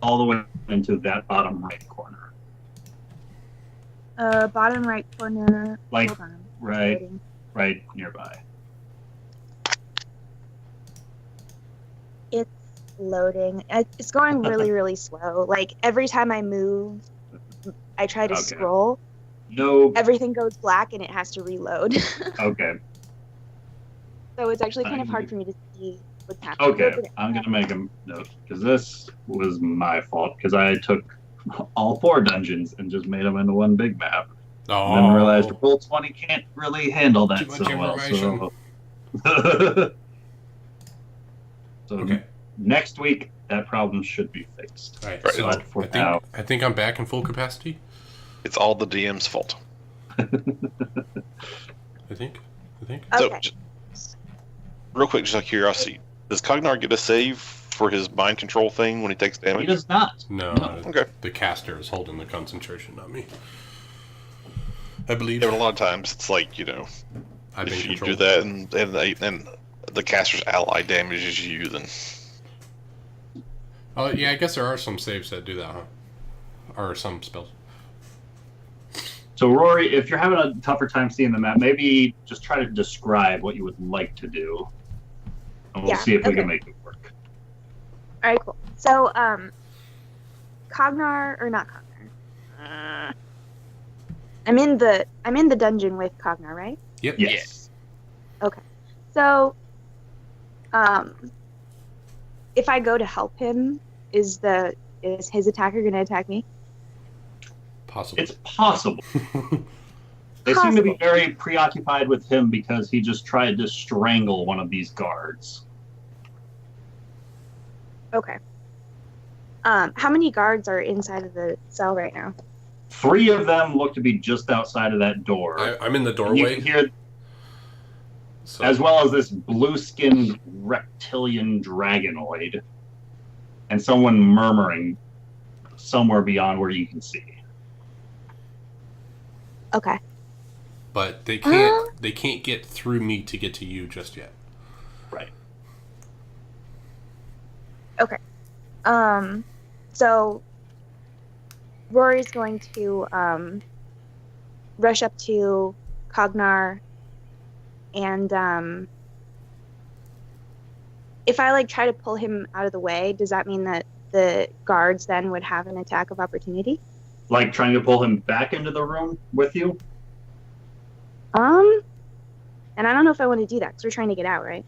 all the way into that bottom right corner. Bottom right corner. Like, Hold on. right nearby. It's loading. It's going really, really slow. Like, every time I move, I try to scroll. No. Everything goes black and it has to reload. Okay. So it's actually kind of hard for me to see what's happening. Okay, I'm going to make a note, because this was my fault, because I took all 4 dungeons and just made them into one big map. Oh. And then realized Roll20 can't really handle that so well. So okay. Next week, that problem should be fixed. All right, right. So I think I'm back in full capacity. It's all the DM's fault. I think. Okay. So, real quick, just out of curiosity, does Cognar get a save for his mind control thing when he takes damage? He does not. No. Okay. The caster is holding the concentration, not me. I believe. Yeah, but a lot of times it's like, if you do that and the caster's ally damages you, then... Oh, yeah, I guess there are some saves that do that, huh? Or some spells. So, Rory, if you're having a tougher time seeing the map, maybe just try to describe what you would like to do. And we'll see if we can make it work. All right, cool. So, Cognar, or not Cognar. I'm in the dungeon with Cognar, right? Yep. Yes. Okay. So, if I go to help him, is his attacker going to attack me? Possible. It's possible. They seem to be very preoccupied with him because he just tried to strangle one of these guards. Okay. How many guards are inside of the cell right now? 3 of them look to be just outside of that door. I'm in the doorway. You can hear, as well as this blue-skinned reptilian dragonoid, and someone murmuring somewhere beyond where you can see. Okay. But they can't get through me to get to you just yet. Right. Okay. So Rory's going to rush up to Cognar, and if I try to pull him out of the way, does that mean that the guards then would have an attack of opportunity? Like trying to pull him back into the room with you? And I don't know if I want to do that because we're trying to get out, right?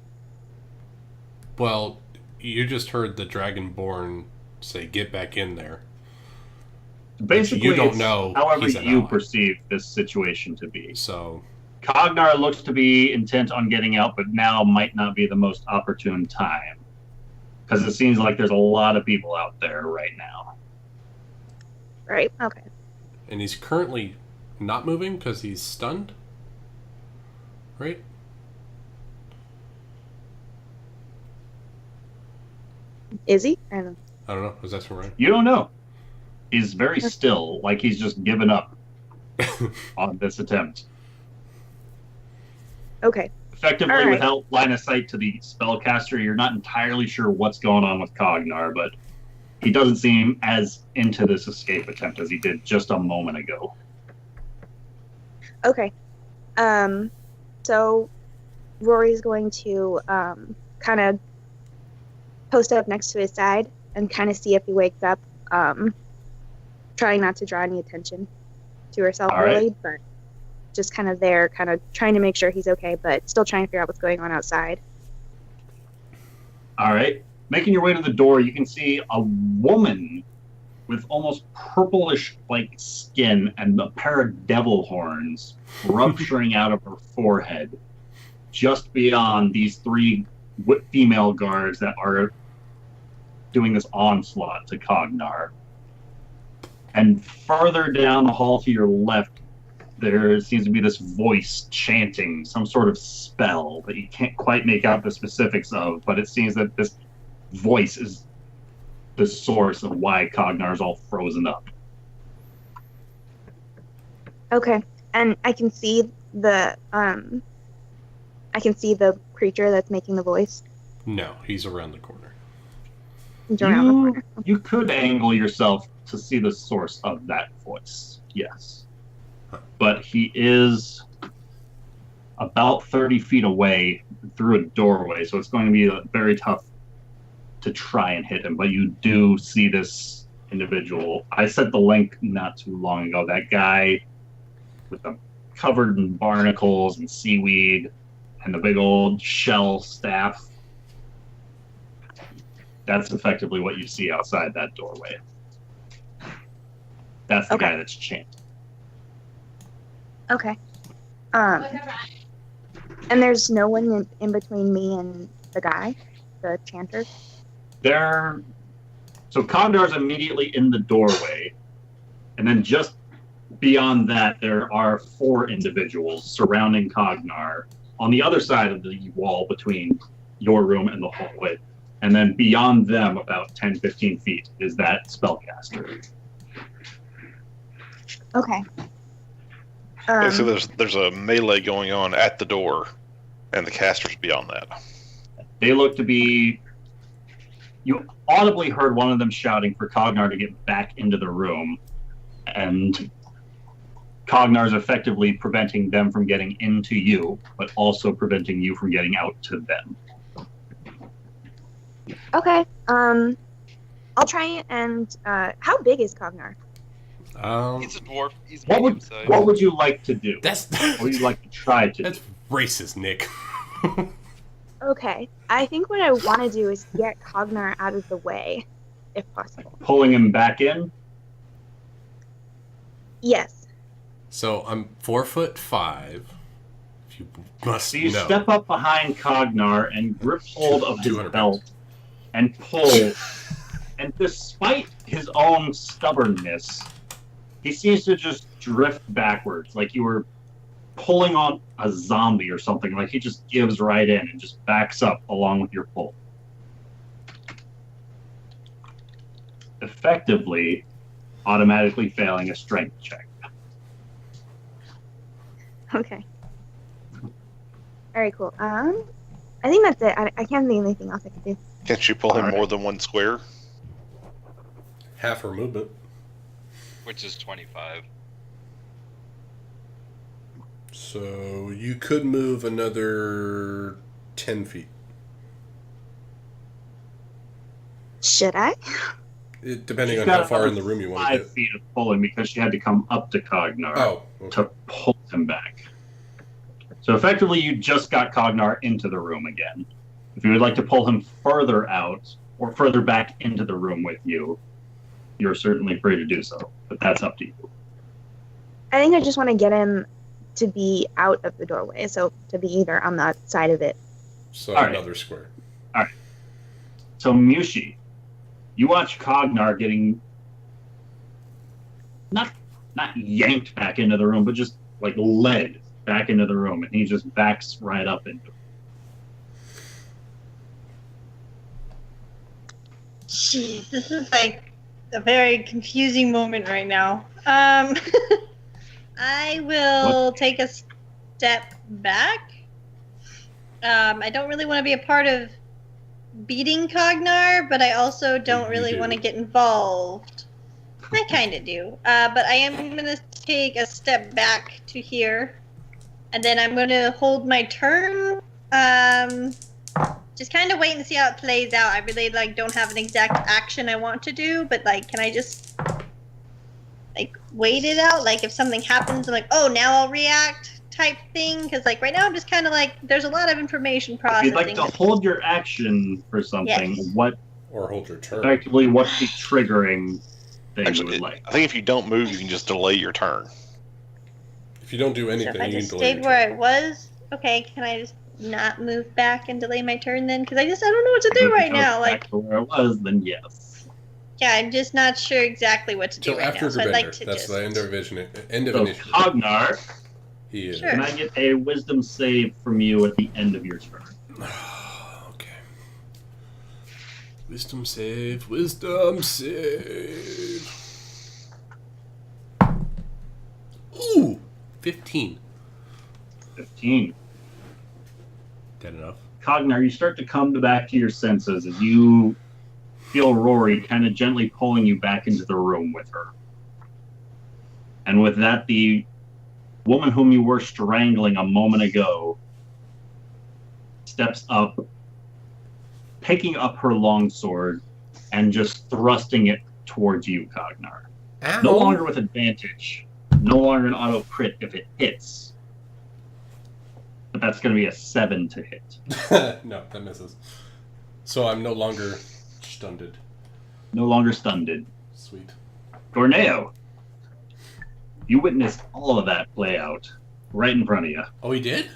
Well, you just heard the Dragonborn say, "Get back in there." Basically, you don't know. However, you perceive this situation to be. So, Cognar looks to be intent on getting out, but now might not be the most opportune time because it seems like there's a lot of people out there right now. Right. Okay. And he's currently not moving because he's stunned. Right? Is he? I don't know. Is that right? You don't know. He's very still, like he's just given up on this attempt. Okay. Effectively, without line of sight to the spellcaster, you're not entirely sure what's going on with Cognar, but he doesn't seem as into this escape attempt as he did just a moment ago. Okay. So Rory's going to kind of post up next to his side and kind of see if he wakes up, trying not to draw any attention to herself really, but just kind of there, kind of trying to make sure he's okay, but still trying to figure out what's going on outside. All right. Making your way to the door, you can see a woman with almost purplish like skin and a pair of devil horns rupturing out of her forehead just beyond these 3 female guards that are doing this onslaught to Cognar. And further down the hall to your left, there seems to be this voice chanting some sort of spell that you can't quite make out the specifics of, but it seems that this voice is the source of why Cognar is all frozen up. Okay, and I can see the creature that's making the voice. No, he's around the corner. He's around the corner. You could angle yourself to see the source of that voice, yes. But he is about 30 feet away through a doorway, so it's going to be very tough to try and hit him. But you do see this individual. I sent the link not too long ago. That guy with the covered in barnacles and seaweed and the big old shell staff. That's effectively what you see outside that doorway. That's the guy that's chanting. Okay. And there's no one in between me and the guy, the chanter? So Kondar's immediately in the doorway, and then just beyond that, there are 4 individuals surrounding Cognar on the other side of the wall between your room and the hallway. And then beyond them, about 10, 15 feet, is that spellcaster. Okay. So there's a melee going on at the door, and the caster's beyond that. They look to be... You audibly heard one of them shouting for Cognar to get back into the room, and Cognar's effectively preventing them from getting into you, but also preventing you from getting out to them. Okay. I'll try and how big is Cognar? He's a dwarf. He's what would you like to do? What would you like to try to That's do? racist, Nick. Okay. I think what I want to do is get Cognar out of the way, if possible. Pulling him back in? Yes. So I'm 4'5". If you must So you know. step up behind Cognar and grip hold of his 200 belt and pull. And despite his own stubbornness, he seems to just drift backwards, like you were pulling on a zombie or something. Like he just gives right in and just backs up along with your pull. Effectively, automatically failing a strength check. Okay. All right, cool. I think that's it. I can't think of anything else I could do. Can't you pull him Alright. more than one square? Half her movement. which is 25. So you could move another 10 feet. Should I? Depending She's on got how far in another the room you want to 5 get. feet of pulling because she had to come up to Cognar Oh, okay. to pull him back. So effectively, you just got Cognar into the room again. If you would like to pull him further out or further back into the room with you, you're certainly free to do so. But that's up to you. I think I just want to get him to be out of the doorway, so to be either on that side of it. So All right. another square. So Mushi, you watch Cognar getting not yanked back into the room, but just like led back into the room, and he just backs right up into it. Jeez, this is like a very confusing moment right now. I will take a step back. I don't really want to be a part of beating Cognar, but I also don't really want to get involved. I kind of do. But I am going to take a step back to here, and then I'm going to hold my turn. Just kind of wait and see how it plays out. I really don't have an exact action I want to do, but can I just wait it out? If something happens, I'm oh, now I'll react type thing. Because right now I'm just kind of there's a lot of information If processing. you'd like to hold your action for something, Yes. Or hold your turn. Effectively, what's the triggering thing you Actually, would like? I think if you don't move, you can just delay your turn. If you don't do So anything, if I you can just delay stayed your where turn. I was, okay, can I just not move back and delay my turn then? Because I don't know what to do If it right goes now. back to where it was, then yes. Yeah, I'm just not sure exactly what to do Until right after now. So I'd like Gravender. to That's just. the end of So initiative. Cognar, He is. Sure. can I get a wisdom save from you at the end of your turn? Okay. Wisdom save. Wisdom save. Ooh! 15. 15. That enough? Cognar, you start to come back to your senses as you feel Rory kind of gently pulling you back into the room with her. And with that, the woman whom you were strangling a moment ago steps up, picking up her longsword and just thrusting it towards you, Cognar. Ow. No longer with advantage, no longer an auto crit if it hits. But that's going to be a 7 to hit. No, that misses. So I'm no longer stunned. No longer stunned. Sweet. Gorneo, you witnessed all of that play out right in front of you. Oh, he did?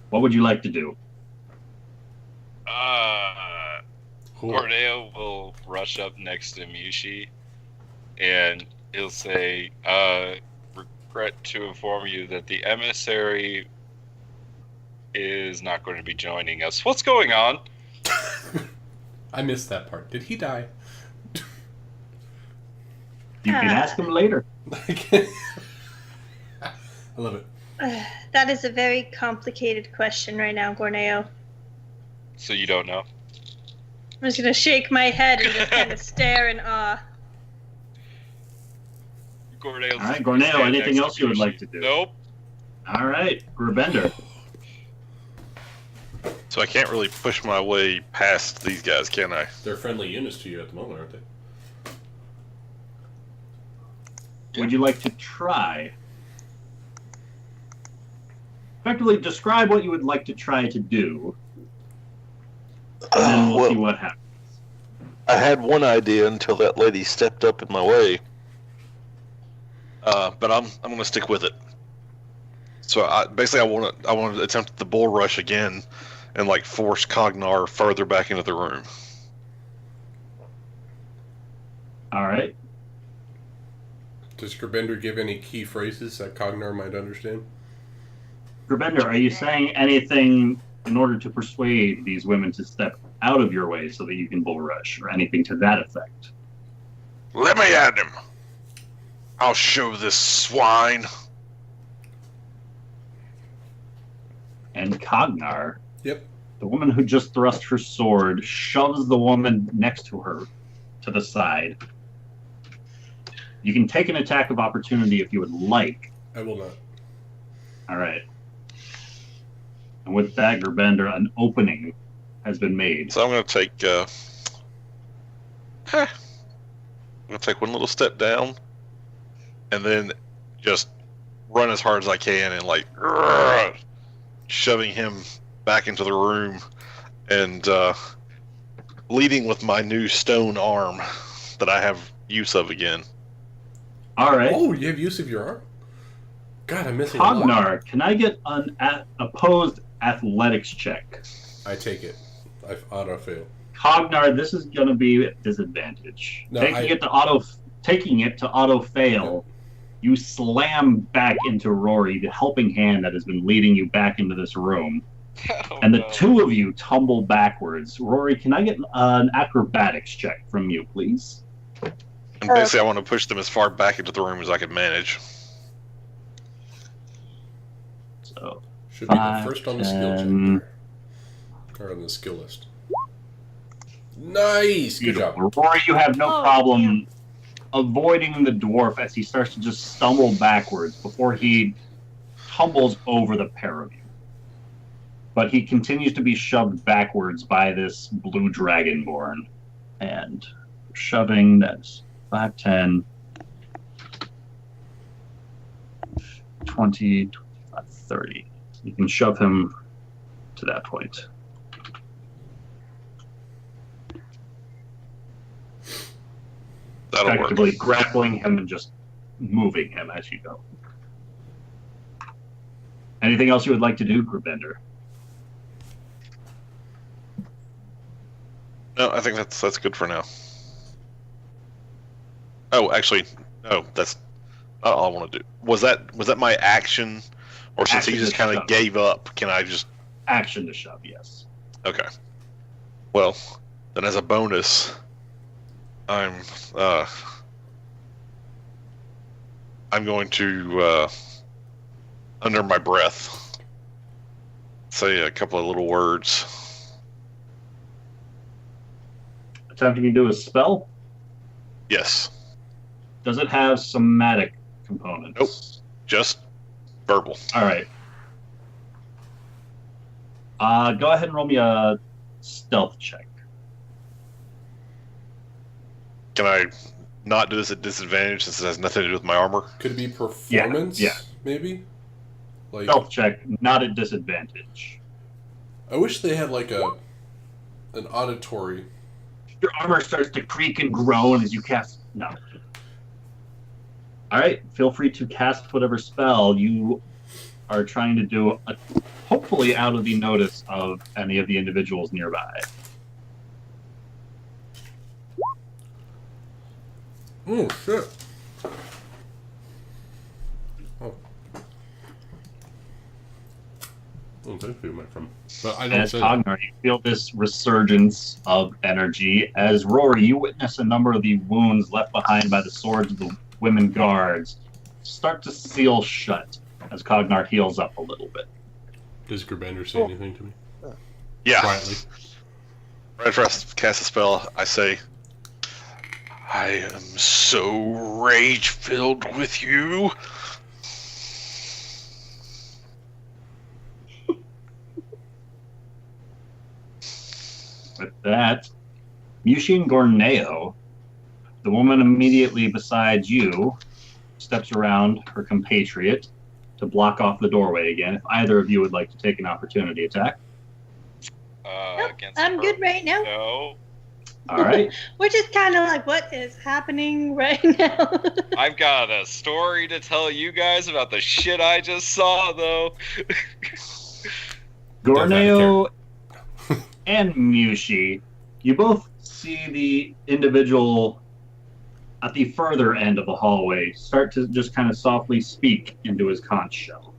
What would you like to do? Corneo will rush up next to Mushi, and he'll say, regret to inform you that the emissary is not going to be joining us. What's going on? I missed that part. Did he die? You can ask him later. I love it. That is a very complicated question right now, Gorneo. So you don't know? I'm just gonna shake my head and just kind of stare in awe. Gorneo's All right, Gorneo, anything else you would like to do? Nope. All right, Grabender. So I can't really push my way past these guys, can I? They're friendly units to you at the moment, aren't they? Would you like to try? Effectively, describe what you would like to try to do, and then we'll see what happens. I had one idea until that lady stepped up in my way. But I'm going to stick with it. So I want to attempt the bull rush again, and like force Cognar further back into the room. All right. Does Grabender give any key phrases that Cognar might understand? Grabender, are you saying anything in order to persuade these women to step out of your way so that you can bull rush, or anything to that effect? Let me at him. I'll show this swine. And Cognar, Yep. the woman who just thrust her sword, shoves the woman next to her to the side. You can take an attack of opportunity if you would like. I will not. All right. And with that, Grabender, an opening has been made. So I'm going to take. I'm going to take one little step down, and then just run as hard as I can, and like shoving him back into the room, and leading with my new stone arm that I have use of again. All right. Oh, you have use of your arm? God, I'm missing a lot. Cognar, can I get an opposed athletics check? I take it. I auto-fail. Cognar, this is going to be at disadvantage. No, Taking it to auto fail, you slam back into Rory, the helping hand that has been leading you back into this room. Oh, And the no. two of you tumble backwards. Rory, can I get an acrobatics check from you, please? And basically, I want to push them as far back into the room as I can manage. So, Should be the 5, first on the skill 10. check. Or on the skill list. Nice! Good job. Rory, you have no Oh, problem avoiding the dwarf as he starts to just stumble backwards before he tumbles over the pair of you. But he continues to be shoved backwards by this blue dragonborn. And shoving, that's 5, 10, 20, 25, 30. You can shove him to that point. That'll work. Effectively grappling him and just moving him as you go. Anything else you would like to do, Grabender? No, I think that's good for now. Oh, actually, no, that's not all I want to do. Was that my action, or since Action he just to kind of shove. gave up, can I just? Action to shove, yes. Okay. Well, then as a bonus, I'm going to under my breath say a couple of little words. attempting to do a spell? Yes. Does it have somatic components? Nope. Just verbal. All right. Go ahead and roll me a stealth check. Can I not do this at disadvantage since it has nothing to do with my armor? Could it be performance? Yeah. Maybe. Like, Stealth check, not at disadvantage. I wish they had like an auditory. Your armor starts to creak and groan as you cast. No. All right. Feel free to cast whatever spell you are trying to do, hopefully out of the notice of any of the individuals nearby. Oh shit! Oh, thank you, my friend. But I don't As say Cognar, you feel this resurgence of energy. As Rory, you witness a number of the wounds left behind by the swords of the women guards start to seal shut as Cognar heals up a little bit. Does Grabender say anything to me? Yeah. Quietly. Right after I cast a spell, I say, I am so rage-filled with you. With that, Mushin Gorneo, the woman immediately beside you, steps around her compatriot to block off the doorway again. If either of you would like to take an opportunity attack. Nope, Against I'm her? good right now. No. All right. Which is kind of like, what is happening right now? I've got a story to tell you guys about the shit I just saw, though. Gorneo and Mushi, you both see the individual at the further end of the hallway start to just kind of softly speak into his conch shell.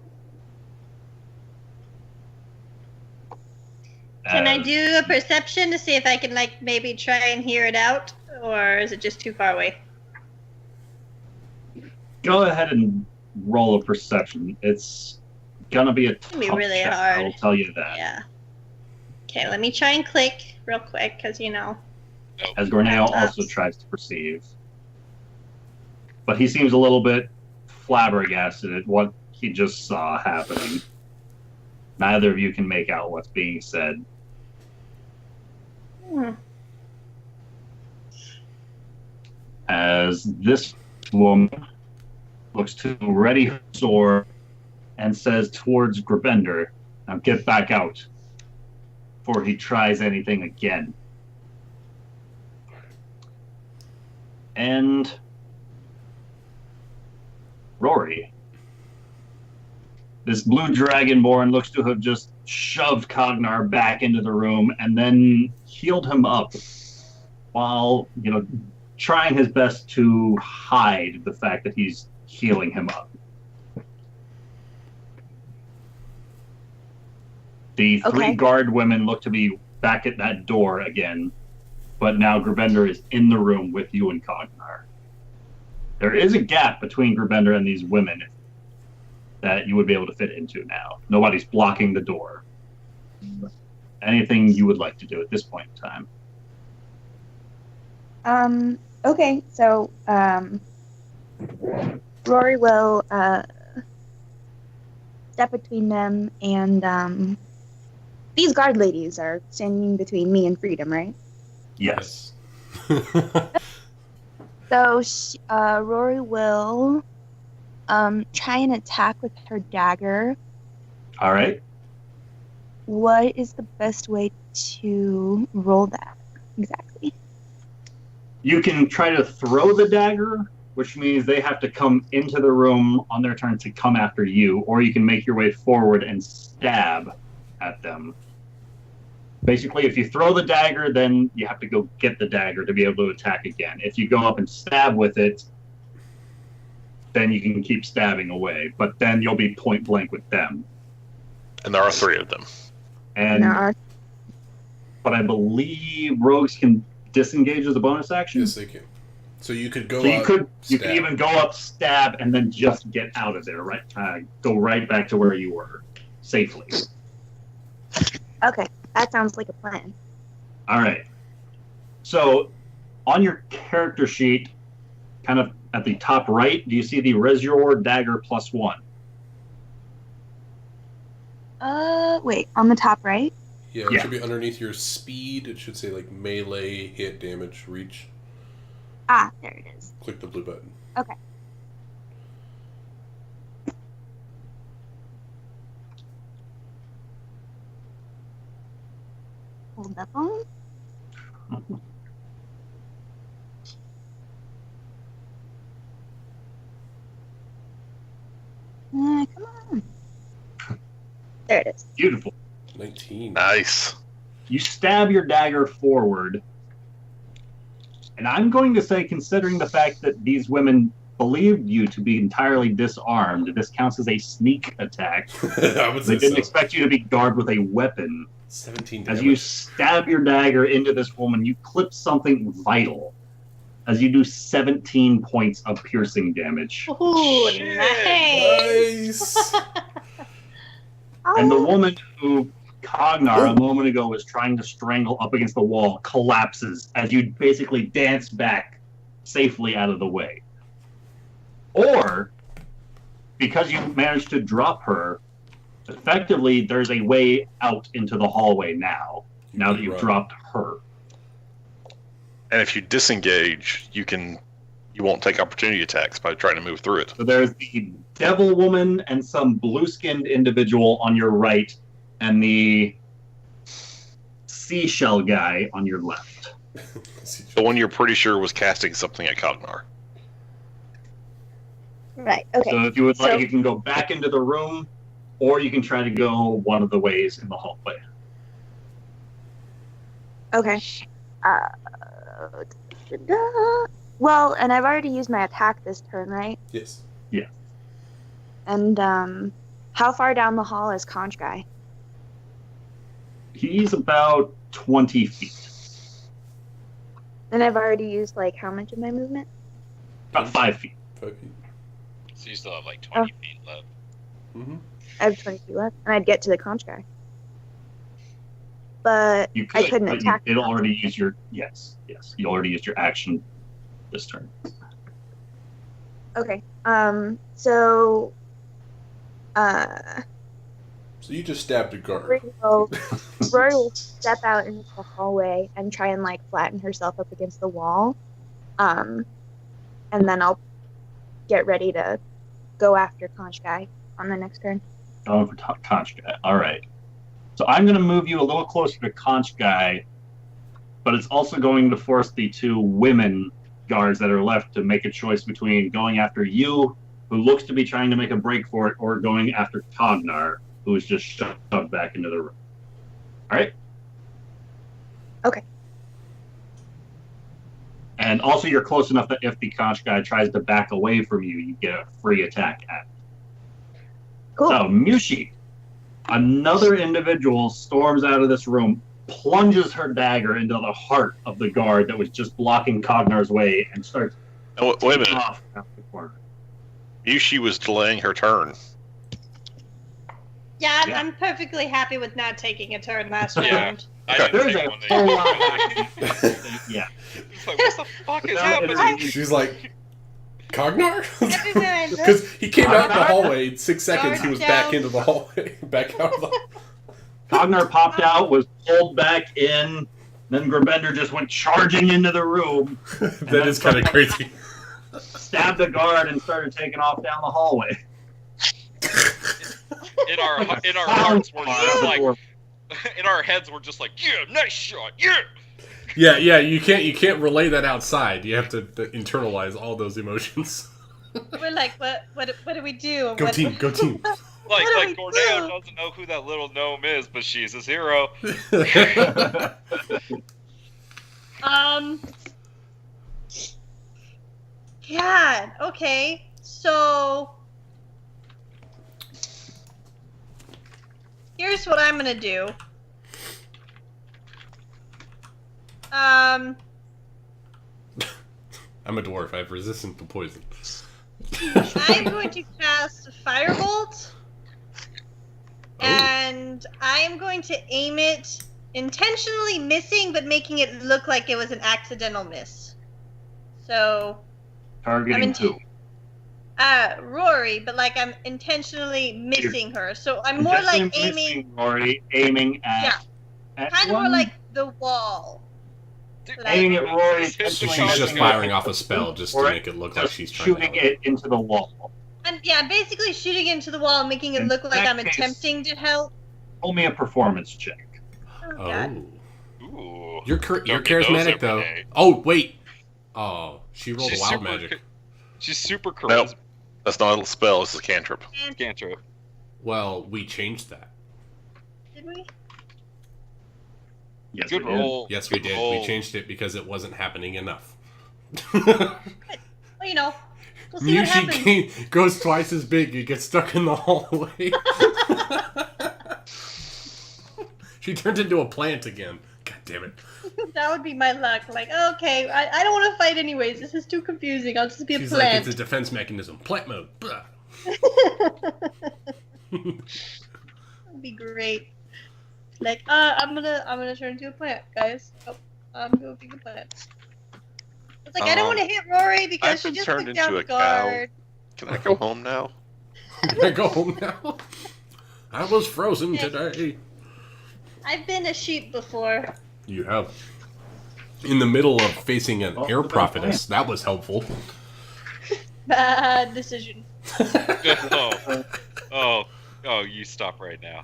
Can I do a perception to see if I can, like, maybe try and hear it out? Or is it just too far away? Go ahead and roll a perception. It's gonna be a tough be really check, hard. I will tell you that. Yeah. Okay, let me try and click real quick, because, you know. As Gorneo also tries to perceive. But he seems a little bit flabbergasted at what he just saw happening. Neither of you can make out what's being said. As this woman looks to ready her sword and says towards Grabender, now get back out before he tries anything again. And Rory, this blue dragonborn looks to have just shoved Cognar back into the room and then healed him up while, trying his best to hide the fact that he's healing him up. The three guard women look to be back at that door again, but now Grabender is in the room with you and Cognar. There is a gap between Grabender and these women that you would be able to fit into now. Nobody's blocking the door. Anything you would like to do at this point in time? Okay, so Rory will step between them, and these guard ladies are standing between me and freedom, right? Yes. So Rory will try and attack with her dagger. All right. What is the best way to roll that exactly? You can try to throw the dagger, which means they have to come into the room on their turn to come after you, or you can make your way forward and stab at them. Basically, if you throw the dagger, then you have to go get the dagger to be able to attack again. If you go up and stab with it, then you can keep stabbing away, but then you'll be point blank with them. And there are three of them. But I believe rogues can disengage as a bonus action. Yes, they can. So you could go. So you could stab. even go up, stab, and then just get out of there. Right, go right back to where you were safely. Okay, that sounds like a plan. All right. So, on your character sheet, kind of at the top right, do you see the Resuror Dagger +1? Wait, on the top right? Yeah, it Yeah. should be underneath your speed. It should say like melee, hit, damage, reach. Ah, there it is. Click the blue button. Okay. Hold the phone. Come on. There it is. Beautiful. 19. Nice. You stab your dagger forward. And I'm going to say, considering the fact that these women believed you to be entirely disarmed, this counts as a sneak attack. I would say They didn't so. expect you to be guarded with a weapon. 17 As damage. you stab your dagger into this woman, you clip something vital. As you do 17 points of piercing damage. Ooh, Shit. nice. Nice. And the woman who Cognar a moment ago was trying to strangle up against the wall collapses as you basically dance back safely out of the way. Or, because you managed to drop her, effectively there's a way out into the hallway now that you've Right. dropped her. And if you disengage, you won't take opportunity attacks by trying to move through it. So there's the devil woman and some blue-skinned individual on your right, and the seashell guy on your left. The one you're pretty sure was casting something at Cognar. Right, okay. So if you would like, So- you can go back into the room, or you can try to go one of the ways in the hallway. Okay. Well, and I've already used my attack this turn, right? Yes. And how far down the hall is Conch Guy? He's about 20 feet. And I've already used like how much of my movement? About 5 feet. 5 feet. So you still have like 20 feet left. Mm-hmm. I have 20 feet left, and I'd get to the Conch Guy. But You could, I couldn't but attack. you did already use your yes. You already used your action this turn. Okay. So. So you just stabbed a Rory guard. will step out into the hallway and try and like flatten herself up against the wall. And then I'll get ready to go after Conch Guy on the next turn. Going for Conch Guy. All right. So I'm going to move you a little closer to Conch Guy, but it's also going to force the two women guards that are left to make a choice between going after you, who looks to be trying to make a break for it, or going after Cognar, who is just shoved back into the room. All right? Okay. And also, you're close enough that if the Conch Guy tries to back away from you, you get a free attack at it. Cool. So, Mushi, another individual storms out of this room, plunges her dagger into the heart of the guard that was just blocking Cognar's way, and starts Oh, wait a minute. off out the corner. Yushi was delaying her turn. Yeah, Yeah. I'm perfectly happy with not taking a turn last Yeah. round. I didn't There's take a one that whole you- lot of It's yeah. like, what the fuck is No, happening? She's like, Cognar? Everyone, Because he came out the Cognar? hallway in 6 seconds. He was Guard back down. into the hallway. Back out of the. Cognar popped out, was pulled back in, then Grbender just went charging into the room, That is kind of crazy. stabbed the guard, and started taking off down the hallway. In our hearts, we're just like, in our heads, we're just like, yeah, nice shot, yeah. Yeah. You can't relay that outside. You have to internalize all those emotions. we're like, what do we do? Go What- team. Go team. Like What do we Gordeo do? doesn't know who that little gnome is, but she's his hero. God. Okay. So here's what I'm gonna do. I'm a dwarf. I have resistance to poison. I'm going to cast Firebolt, and I am going to aim it intentionally missing, but making it look like it was an accidental miss. So, Targeting who? Rory, but like I'm intentionally missing her. So I'm more Intentionally like aiming, missing Rory, aiming at. At kind of more one? like the wall. Aiming at Rory. Just hit So the she's just shotgun. firing off a spell just to Or make it look like just she's trying to shooting help. it into the wall. And yeah, basically shooting into the wall and making it In look like that I'm case- attempting to help. Roll me a performance check. Oh, God. Oh. Ooh. You're Don't you're get those charismatic, every though. day. Oh, wait. Oh, she rolled She's a wild super magic. She's super Nope. charisma. That's not a spell. It's a cantrip. And Cantrip. Well, we changed that. did we? Yes, Good we did. roll. Yes, we Good did. roll. We changed it because it wasn't happening enough. Well, you know, we'll see what happens. Goes twice as big. You get stuck in the hallway. She turns into a plant again. God damn it. That would be my luck. Like, okay, I don't want to fight anyways. This is too confusing. I'll just be a She's like, plant. it's a defense mechanism. Plant mode. Blah. That'd be great. Like, I'm gonna turn into a plant, guys. Oh, I'm gonna be a plant. It's like I don't want to hit Rory because I've she been just turned took down into the a cow. guard. Can I go home now? Can I go home now? I was frozen today. I've been a sheep before. You have. In the middle of facing an Oh, air good prophetess. That was helpful. Bad decision. Oh, you stop right now.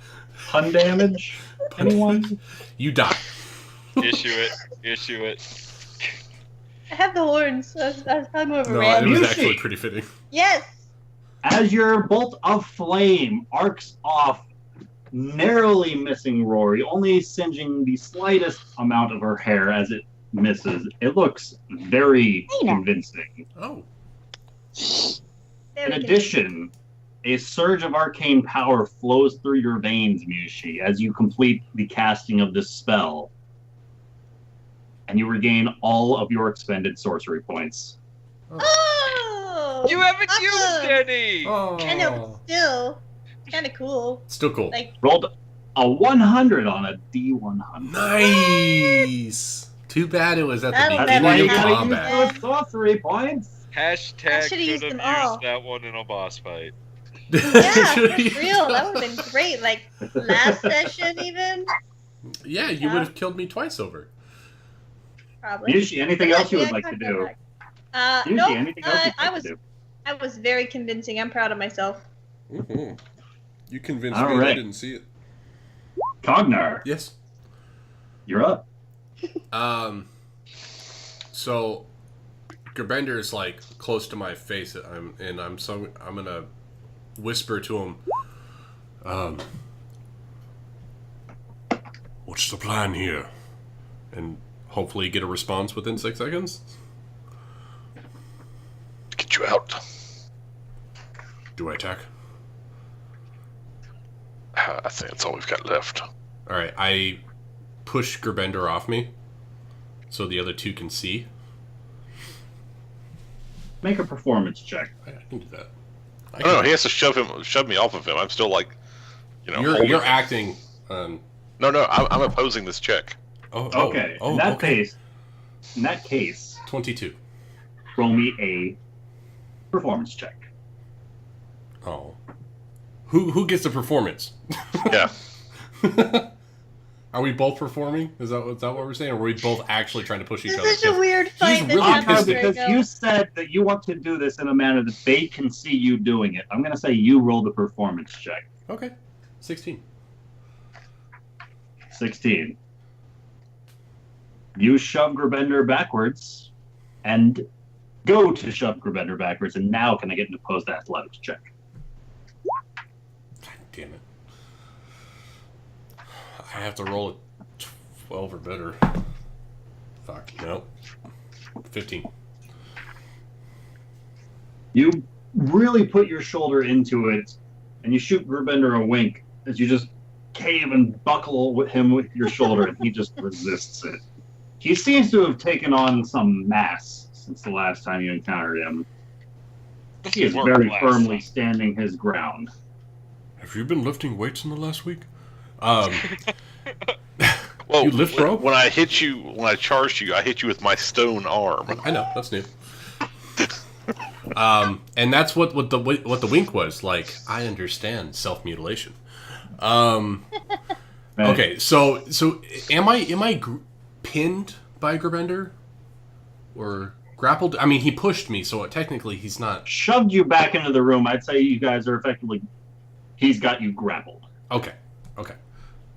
Pun damage? Anyone? You die. Issue it. I have the horns. I was probably more of a No, ram. it was Yushi. actually pretty fitting. Yes. As your bolt of flame arcs off, narrowly missing Rory, only singeing the slightest amount of her hair as it misses. It looks very Hey now. convincing. Oh. There In we go. addition, a surge of arcane power flows through your veins, Mushi, as you complete the casting of this spell. And you regain all of your expended sorcery points. Oh. You haven't awesome. used any. Oh. I know, but still, it's kind of cool. Still cool. Like, Rolled a 100 on a D100. Nice. Too bad it was at the That'll That's beginning why never you of gotta use combat. those sorcery points. Hashtag should've used could them have all. used that one in a boss fight. yeah, for real. That would have been great. Like last session, even Yeah, you would have killed me twice over. probably. Mushi, anything else you would Yeah, like to I'd go do? back. Mushi, No, anything else you'd I like was to do? I was very convincing. I'm proud of myself. Mm-hmm. You convinced All me. I right. didn't see it. Cognar, Yes. you're up. So Gerbender is like close to my face. I'm gonna whisper to him. What's the plan here? And hopefully get a response within 6 seconds. Get you out. Do I attack? I think that's all we've got left. All right, I push Gerbender off me, so the other two can see. Make a performance check. I can do that. I No, can- he has to shove me off of him. I'm still like, You're holding him. acting. No, I'm opposing this check. Okay. In that case, 22. roll me a performance check. Oh, who gets the performance? Yeah. Are we both performing? Is that what we're saying? Or are we both actually trying to push each This other? is such a weird fight really that pissed happens at- right Because now. you said that you want to do this in a manner that they can see you doing it. I'm going to say you roll the performance check. Okay, 16. 16. You shove Gerbender backwards and go to shove Gerbender backwards, and now can I get an opposed athletics check? God damn it! I have to roll a 12 or better. Fuck no. 15. You really put your shoulder into it, and you shoot Gerbender a wink as you just cave and buckle with him with your shoulder, and he just resists it. He seems to have taken on some mass since the last time you encountered him. He is very firmly standing his ground. Have you been lifting weights in the last week? Well, Well, You lift rope? when I charged you, I hit you with my stone arm. I know, that's new. And that's what the wink was like. I understand self-mutilation. Okay, so am I pinned by Gravender or grappled? I mean, he pushed me, so technically he's not. Shoved you back into the room. I'd say you guys are effectively. He's got you grappled. Okay.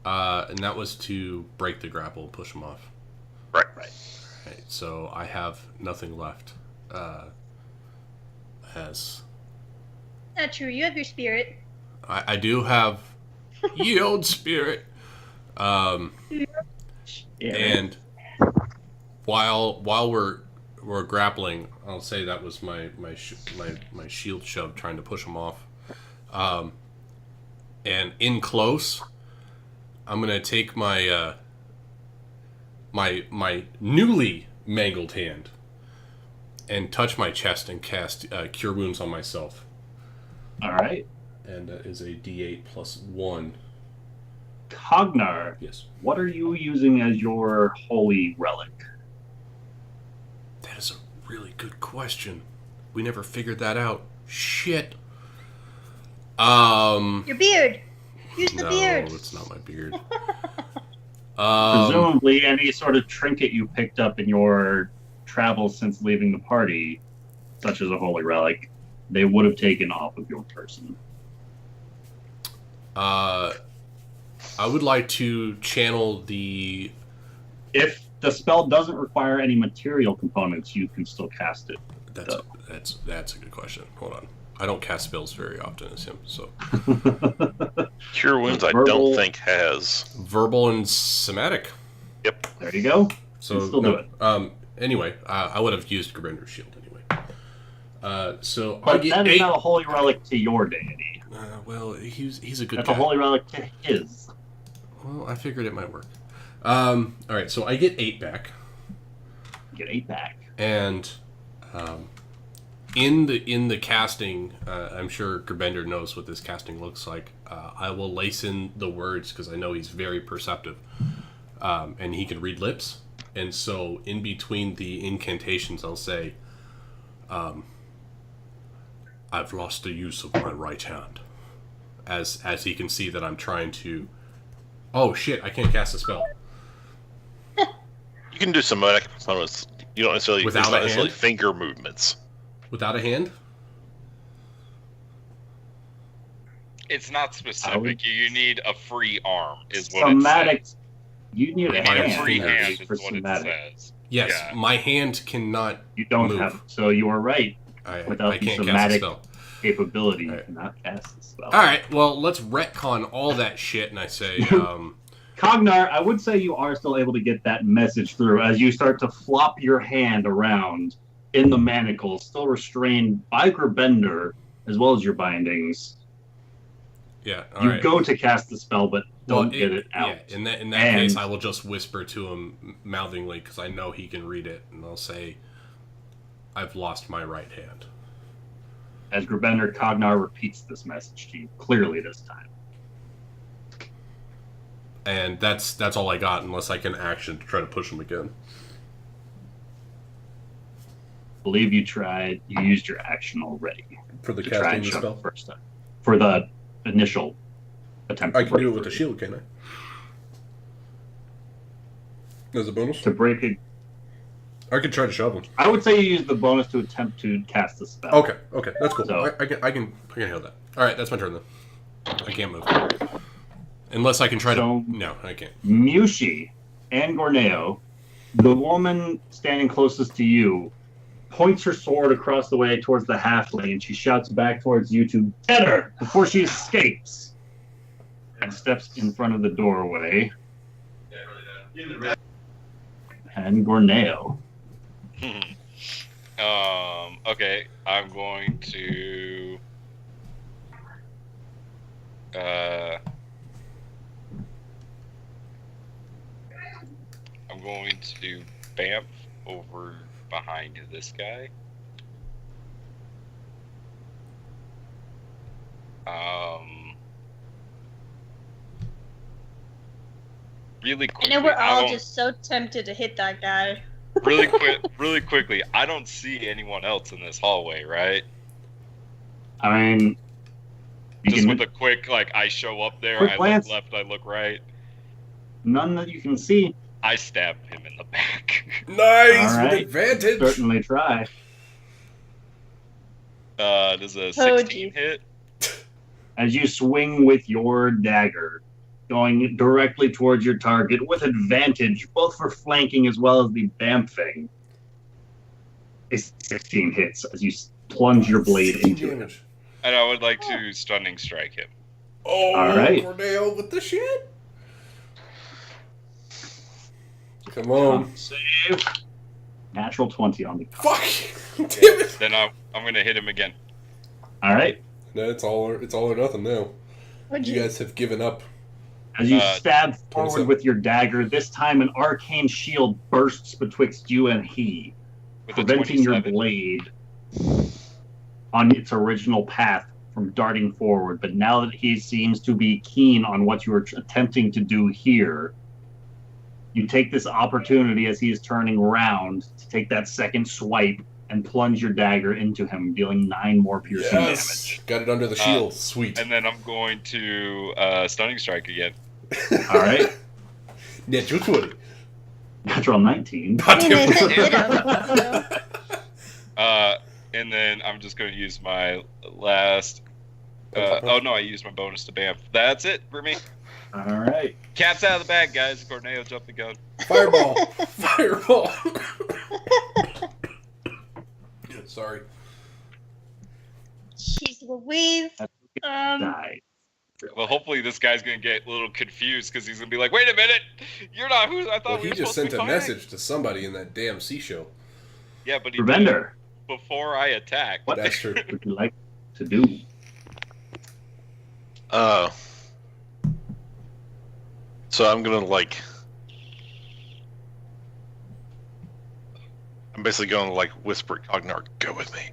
And that was to break the grapple and push him off. Right. Right. So I have nothing left. As Not true. You have your spirit. I do have yield spirit. And while we're grappling, I'll say that was my shield shove trying to push him off. And in close, I'm gonna take my my newly mangled hand and touch my chest and cast Cure Wounds on myself. All right. And that is a D8 plus 1. Cognar. Yes. What are you using as your holy relic? That is a really good question. We never figured that out. Shit. Your beard. Use the beard. No, it's not my beard. Presumably, any sort of trinket you picked up in your travels since leaving the party, such as a holy relic, they would have taken off of your person. I would like to channel the. If the spell doesn't require any material components, you can still cast it. That's a good question. Hold on. I don't cast spells very often as him, so. Cure Wounds, I don't think has. Verbal and somatic. Yep. There you go. So still do it. Anyway, I would have used Grinder's shield anyway. So but I get that is 8. not a holy relic to your deity. Well, he's a good That's guy. a holy relic to his. Well, I figured it might work. All right, so I get 8 back. You get 8 back. And in the casting, I'm sure Gerbender knows what this casting looks like. I will lace in the words because I know he's very perceptive, and he can read lips. And so, in between the incantations, I'll say, "I've lost the use of my right hand," as he can see that I'm trying to. Oh shit! I can't cast a spell. You can do somatic components. You don't necessarily Without it's not a necessarily hand? finger movements. Without a hand? It's not specific. You need a free arm, is what Somatic. it says. You need You a need Fire a hand free fingers hand, is for what it somatic. says. Yes, Yeah. my hand cannot You don't move. have. So you are right. Without I the can't cast a somatic spell. capability, you Right. cannot cast the spell. All right, well, let's retcon all that shit, and I say, Cognar, I would say you are still able to get that message through as you start to flop your hand around in the manacles, still restrained by Gerbender as well as your bindings. yeah, all You right. go to cast the spell, but don't get it out. Yeah, in that And- case, I will just whisper to him mouthingly because I know he can read it, and I'll say, "I've lost my right hand." As Gerbender, Cognar repeats this message to you clearly this time. And that's all I got, unless I can action to try to push him again. Believe you used your action already For the to try casting and the shove spell, it first time. For the initial attempt I to can break do it with the through. shield, can't I? As a bonus, To break it, I could try to shove him. I would say you use the bonus to attempt to cast the spell. Okay, that's cool. So- I can handle that. All right, that's my turn then. I can't move unless I can try So- to. No, I can't. Mushi and Gorneo, the woman standing closest to you, points her sword across the way towards the halfling, and she shouts back towards you to get her before she escapes, and steps in front of the doorway. And Gorneo. Okay, I'm going to. I'm going to bamf over behind this guy. really I quickly. know we're all don't- just so tempted to hit that guy. really quickly. I don't see anyone else in this hallway, right? I mean, you Just can, with a quick, like, I show up there, Quick I glance. look left, I look right. none that you can see. I stab him in the back. Nice All with right. advantage. Certainly try. Does a Oh, 16 geez. hit? As you swing with your dagger, going directly towards your target with advantage, both for flanking as well as the bamfing. A 16 hits as you plunge your blade 16 into it. damage. And I would like to stunning strike him. Oh, All right. Corneo with the shit. Come on. Save. Natural 20 on the Fuck. Damn it. Then I'm gonna hit him again. All right. No, it's all or nothing now. What'd You guys have given up. As you Uh, stab forward 27. with your dagger, this time an arcane shield bursts betwixt you and he, With a preventing your 27. blade on its original path from darting forward. But now that he seems to be keen on what you are attempting to do here, you take this opportunity as he is turning around to take that second swipe and plunge your dagger into him, dealing 9 more piercing damage. Got it under the shield. Sweet. And then I'm going to stunning strike again. All right. Natural 20. Natural 19. Goddamn. Hit him. And then I'm just going to use my last. Oh no, I used my bonus to bam. That's it for me. All right. Cat's out of the bag, guys. Corneo jumped the gun. Fireball. Fireball. Sorry. Jeez Louise. Die. Well, hopefully this guy's gonna get a little confused because he's gonna be like, "Wait a minute, you're not who I thought Well, we he were just supposed sent to be a fighting." message to somebody in that damn sea show. Yeah, but he did Preventer, it before I attacked. what That's true. would you like to do? So I'm gonna I'm basically gonna whisper, Cognar, go with me,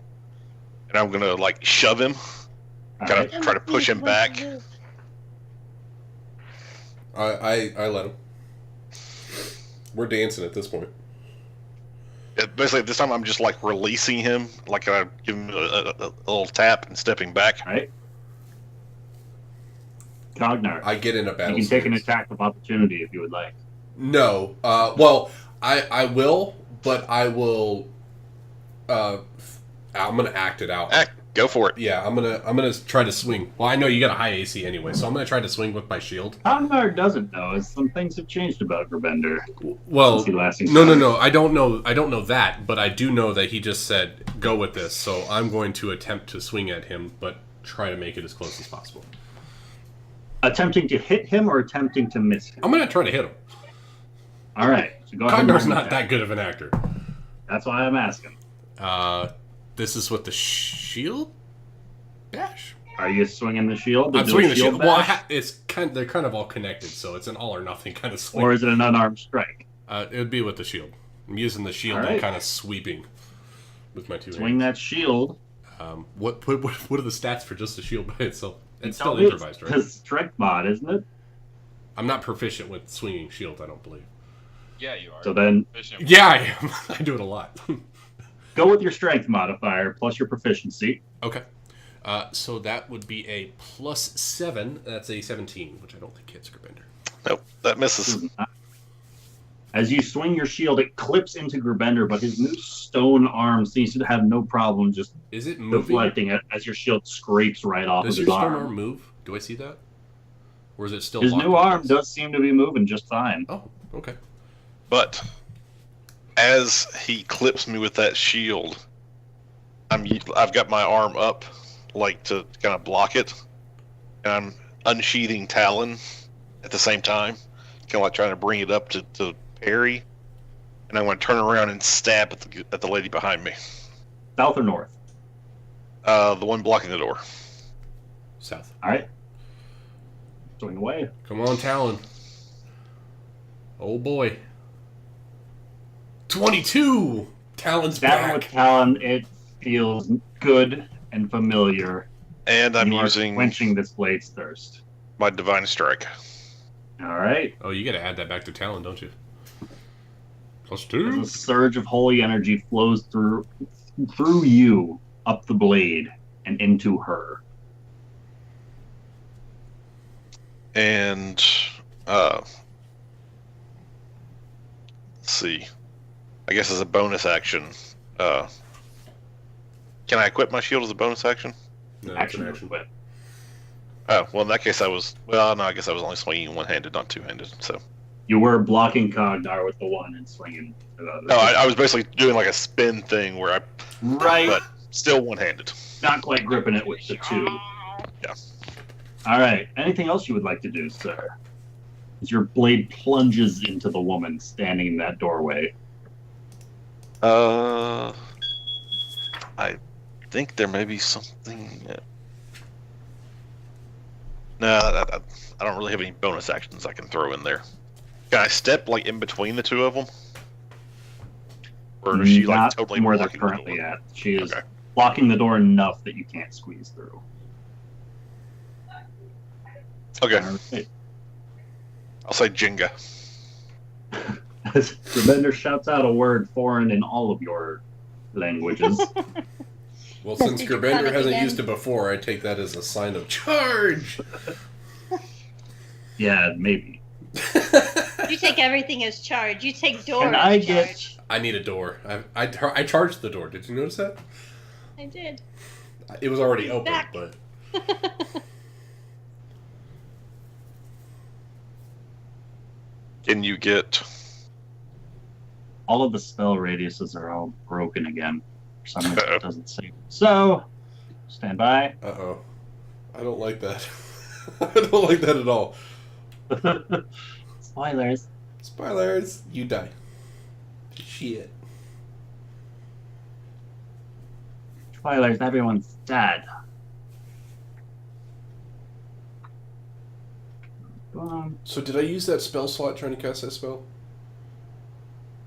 and I'm gonna shove him, All kind right. of try to push him back. I let him. We're dancing at this point. Basically, this time I'm just releasing him, I give him a little tap and stepping back. All right. Cognar, I get in a battle. you can take an stance. attack of opportunity if you would like. No. Well, I will, but I will. I'm gonna act it out. Go for it. Yeah, I'm gonna try to swing. Well, I know you got a high AC anyway, so I'm gonna try to swing with my shield. Cognar doesn't know, as some things have changed about Gerbender Well, since he last no. encountered. I don't know that, but I do know that he just said go with this. So I'm going to attempt to swing at him, but try to make it as close as possible. Attempting to hit him or attempting to miss him? I'm gonna try to hit him. All right. So go ahead and Cognar's roll not an that attack. good of an actor. That's why I'm asking. This is with the shield bash. Are you swinging the shield? to I'm do a swinging the shield. Well, bash? they're kind of all connected, so it's an all or nothing kind of swing. Or is it an unarmed strike? It would be with the shield. I'm using the shield All and right. kind of sweeping with my two Swing hands. that shield. What are the stats for just the shield by itself? It's Tell still me improvised, It's right? strike mod, isn't it? I'm not proficient with swinging shield, I don't believe. Yeah, you are. So then Efficient. Yeah, I am. I do it a lot. go with your strength modifier plus your proficiency. Okay. So that would be a +7. That's a 17, which I don't think hits Gerbender. Nope, that misses. As you swing your shield, it clips into Gerbender, but his new stone arm seems to have no problem just Is it moving? deflecting it as your shield scrapes right off Does of your his stone arm. arm move? Do I see that? Or is it still His locked new in arm place? does seem to be moving just fine. Oh, okay. But as he clips me with that shield, I've got my arm up, to kind of block it, and I'm unsheathing Talon at the same time, kind of trying to bring it up to parry, and I'm going to turn around and stab at the lady behind me, South or north? the one blocking the door. South. All right. Swing away. Come on, Talon. Oh boy. 22! Talon's Stabbing with back. Talon, it feels good and familiar. And I'm you are using quenching this blade's thirst. my Divine Strike. All right. Oh, you got to add that back to talent, don't you? As +2. a surge of holy energy flows through you, up the blade, and into her. And let's see. I guess as a bonus action, can I equip my shield as a bonus action? No, it's Action an to action. equip. Oh, well, in that case, I was. Well, no, I guess I was only swinging one-handed, not two-handed. So. You were blocking Cognar with the one and swinging the other. No, I was basically doing like a spin thing where I, Right. but still one-handed. Not quite gripping it with the two. Yeah. All right. Anything else you would like to do, sir? As your blade plunges into the woman standing in that doorway. I think there may be something. No, I don't really have any bonus actions I can throw in there. Can I step like in between the two of them? Or is she like Not totally from where they're blocking the currently door? at. She is Okay. blocking the door enough that you can't squeeze through. Okay, All right. I'll say Jenga. As Remender shouts out a word foreign in all of your languages. Well, since Did you Gerbender cut it hasn't again? used it before, I take that as a sign of charge. Yeah, maybe. You take everything as charge. You take door Can as I charge. get I need a door. I charged the door. Did you notice that? I did. It was already He's open, back. but Can you get? all of the spell radiuses are all broken again. For some reason Uh-oh. it doesn't save. So, stand by. uh-oh. I don't like that. I don't like that at all. Spoilers. Spoilers, you die. Shit. Spoilers, everyone's dead. So did I use that spell slot trying to cast that spell?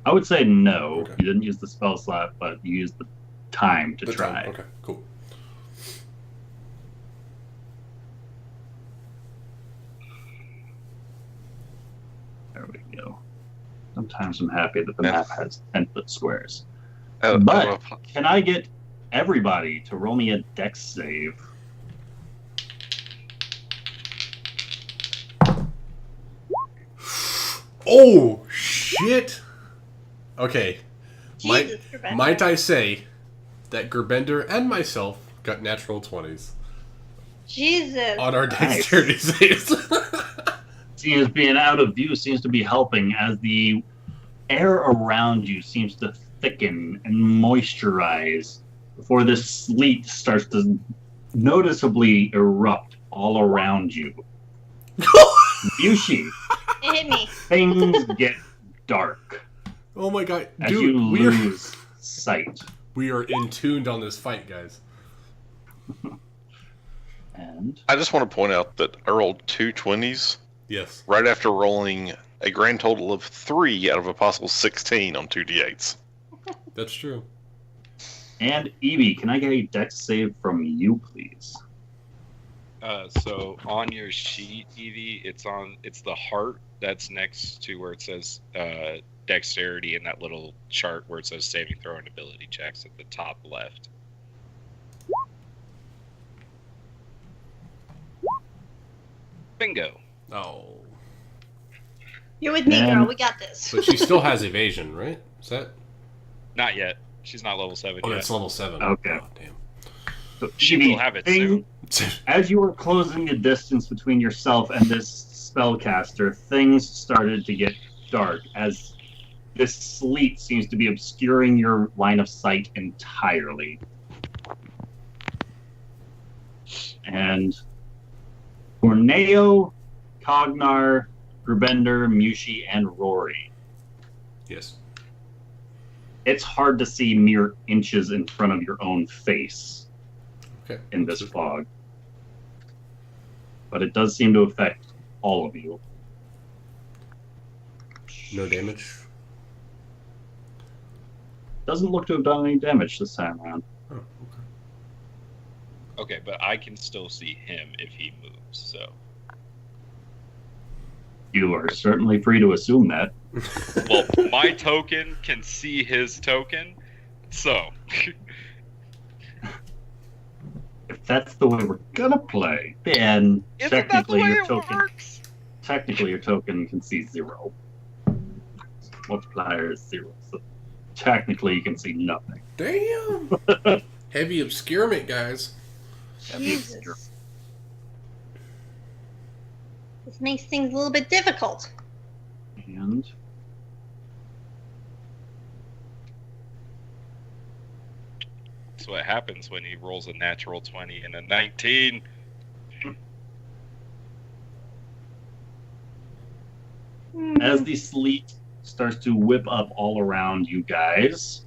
I would say no. Okay. You didn't use the spell slot, but you used the time to The try. time. Okay, cool. There we go. Sometimes I'm happy that the Yeah. map has 10-foot squares. Oh, But can I get everybody to roll me a dex save? Oh shit! Okay, Jesus, Rebecca. might I say that Gerbender and myself got natural 20s Jesus. on our Nice. dexterity saves. Seems being out of view seems to be helping as the air around you seems to thicken and moisturize before this sleet starts to noticeably erupt all around you. Yushi, It hit me. things get dark Oh my god, as you dude, lose sight. we are in tuned on this fight, guys. And I just want to point out that I rolled 2 20s Yes. right after rolling a grand total of 3 out of a possible 16 on 2d8s. That's true. Evie, can I get a dex save from you, please? So on your sheet, Evie, it's the heart that's next to where it says dexterity, and that little chart where it says saving throw and ability checks at the top left. Bingo. Oh. You're with me, Man. girl. We got this. But she still has evasion, right? Is that? Not yet. She's not level 7 Oh, yet. that's level 7. Okay. Oh, damn. So, She Evie, will have it thing- soon. As you were closing the distance between yourself and this spellcaster, things started to get dark as this sleet seems to be obscuring your line of sight entirely. And Corneo, Cognar, Grubender, Mushi, and Rory. Yes. It's hard to see mere inches in front of your own face Okay. in this fog. But it does seem to affect all of you. No damage. Doesn't look to have done any damage this time around. Oh, okay. Okay, but I can still see him if he moves, so. You are certainly free to assume that. Well, my token can see his token, so If that's the way we're gonna play, then isn't that the technically way your it token works? can see 0. Multiplier is 0, so technically you can see nothing. Damn! Heavy obscurement, guys. Jesus. This makes things a little bit difficult. And That's what happens when he rolls a natural 20 and a 19. as the sleet starts to whip up all around you guys,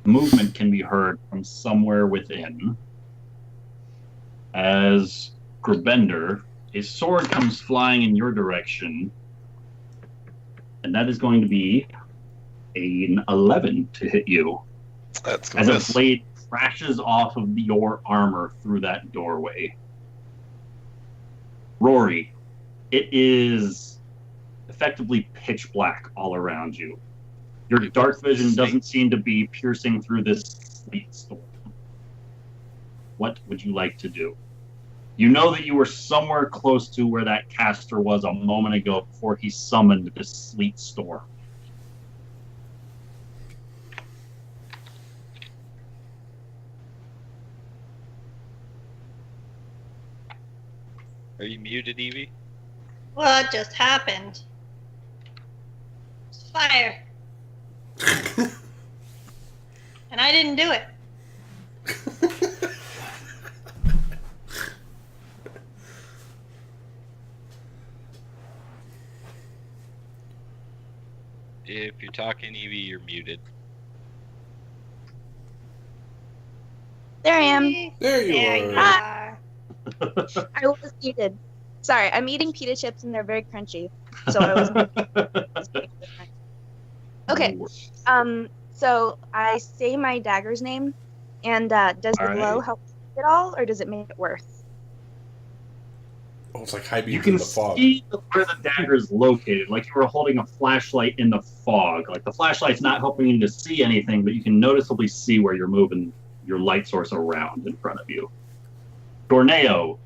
movement can be heard from somewhere within. As Grbender, a sword comes flying in your direction, and that is going to be an 11 to hit you. That's As gonna a blade crashes off of your armor through that doorway. Rory, it is effectively pitch black all around you. Your dark vision doesn't seem to be piercing through this sleet storm. What would you like to do? You know that you were somewhere close to where that caster was a moment ago before he summoned this sleet storm. Are you muted, Evie? What just happened? It's fire. And I didn't do it. If you're talking, Evie, you're muted. There I am. There you There you are. are. I was muted. Sorry, I'm eating pita chips and they're very crunchy. So I was Okay. So I say my dagger's name, and does the All right. glow help at all, or does it make it worse? Oh, it's like high beams You can in the fog. see where the dagger is located, like you were holding a flashlight in the fog. Like the flashlight's not helping you to see anything, but you can noticeably see where you're moving your light source around in front of you. Dorneo,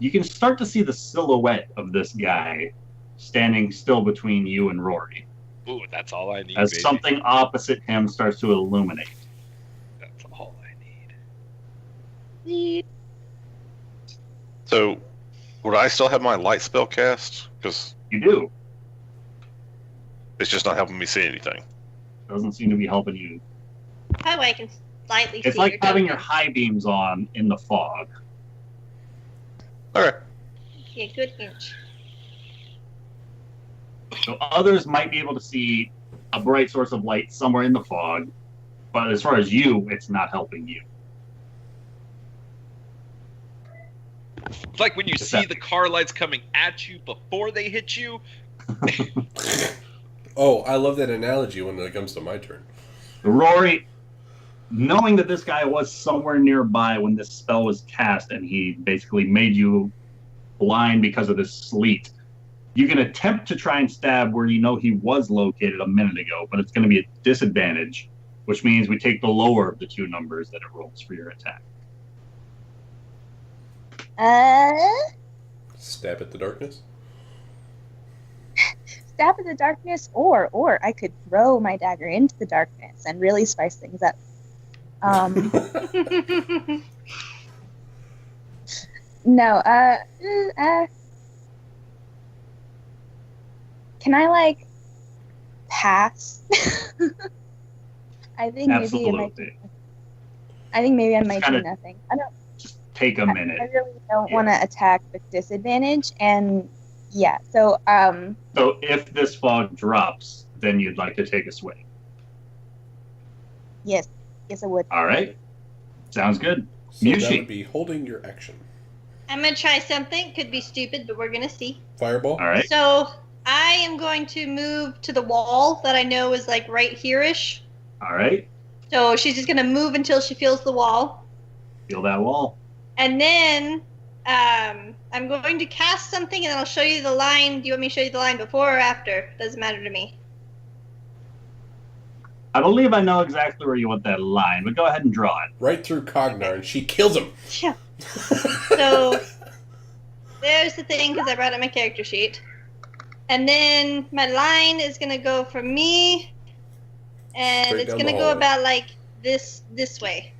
you can start to see the silhouette of this guy standing still between you and Rory, Ooh, that's all I need, as baby. something opposite him starts to illuminate. That's all I need. So, would I still have my light spell cast? Because You do. it's just not helping me see anything. Doesn't seem to be helping you. That way I can slightly It's see like your having your token. high beams on in the fog. Okay. Yeah, good inch. So others might be able to see a bright source of light somewhere in the fog, but as far as you, it's not helping you. It's like when you see the car lights coming at you before they hit you. Oh, I love that analogy when it comes to my turn. Rory, knowing that this guy was somewhere nearby when this spell was cast and he basically made you blind because of this sleet, you can attempt to try and stab where you know he was located a minute ago, but it's going to be a disadvantage, which means we take the lower of the two numbers that it rolls for your attack. Stab at the darkness. Stab in the darkness, or I could throw my dagger into the darkness and really spice things up. No, can I like pass? I think maybe it might. Absolutely. I think maybe I might do kinda- nothing. I don't. Just take a minute. I really don't want to attack with disadvantage, and yeah. So So if this fog drops, then you'd like to take a swing. yes, I would. All right. Sounds good. So that Mushi. would be holding your action. I'm gonna try something. Could be stupid, but we're gonna see. Fireball. All right. So I am going to move to the wall that I know is like right here-ish. All right. So she's just gonna move until she feels the wall. Feel that wall. And then I'm going to cast something, and then I'll show you the line. Do you want me to show you the line before or after? Doesn't matter to me. I believe I know exactly where you want that line, but go ahead and draw it. Right through Cognar, and she kills him. Yeah. So there's the thing, because I brought up my character sheet. And then my line is going to go from me, and Straight it's down going to the go hallway. about like this way.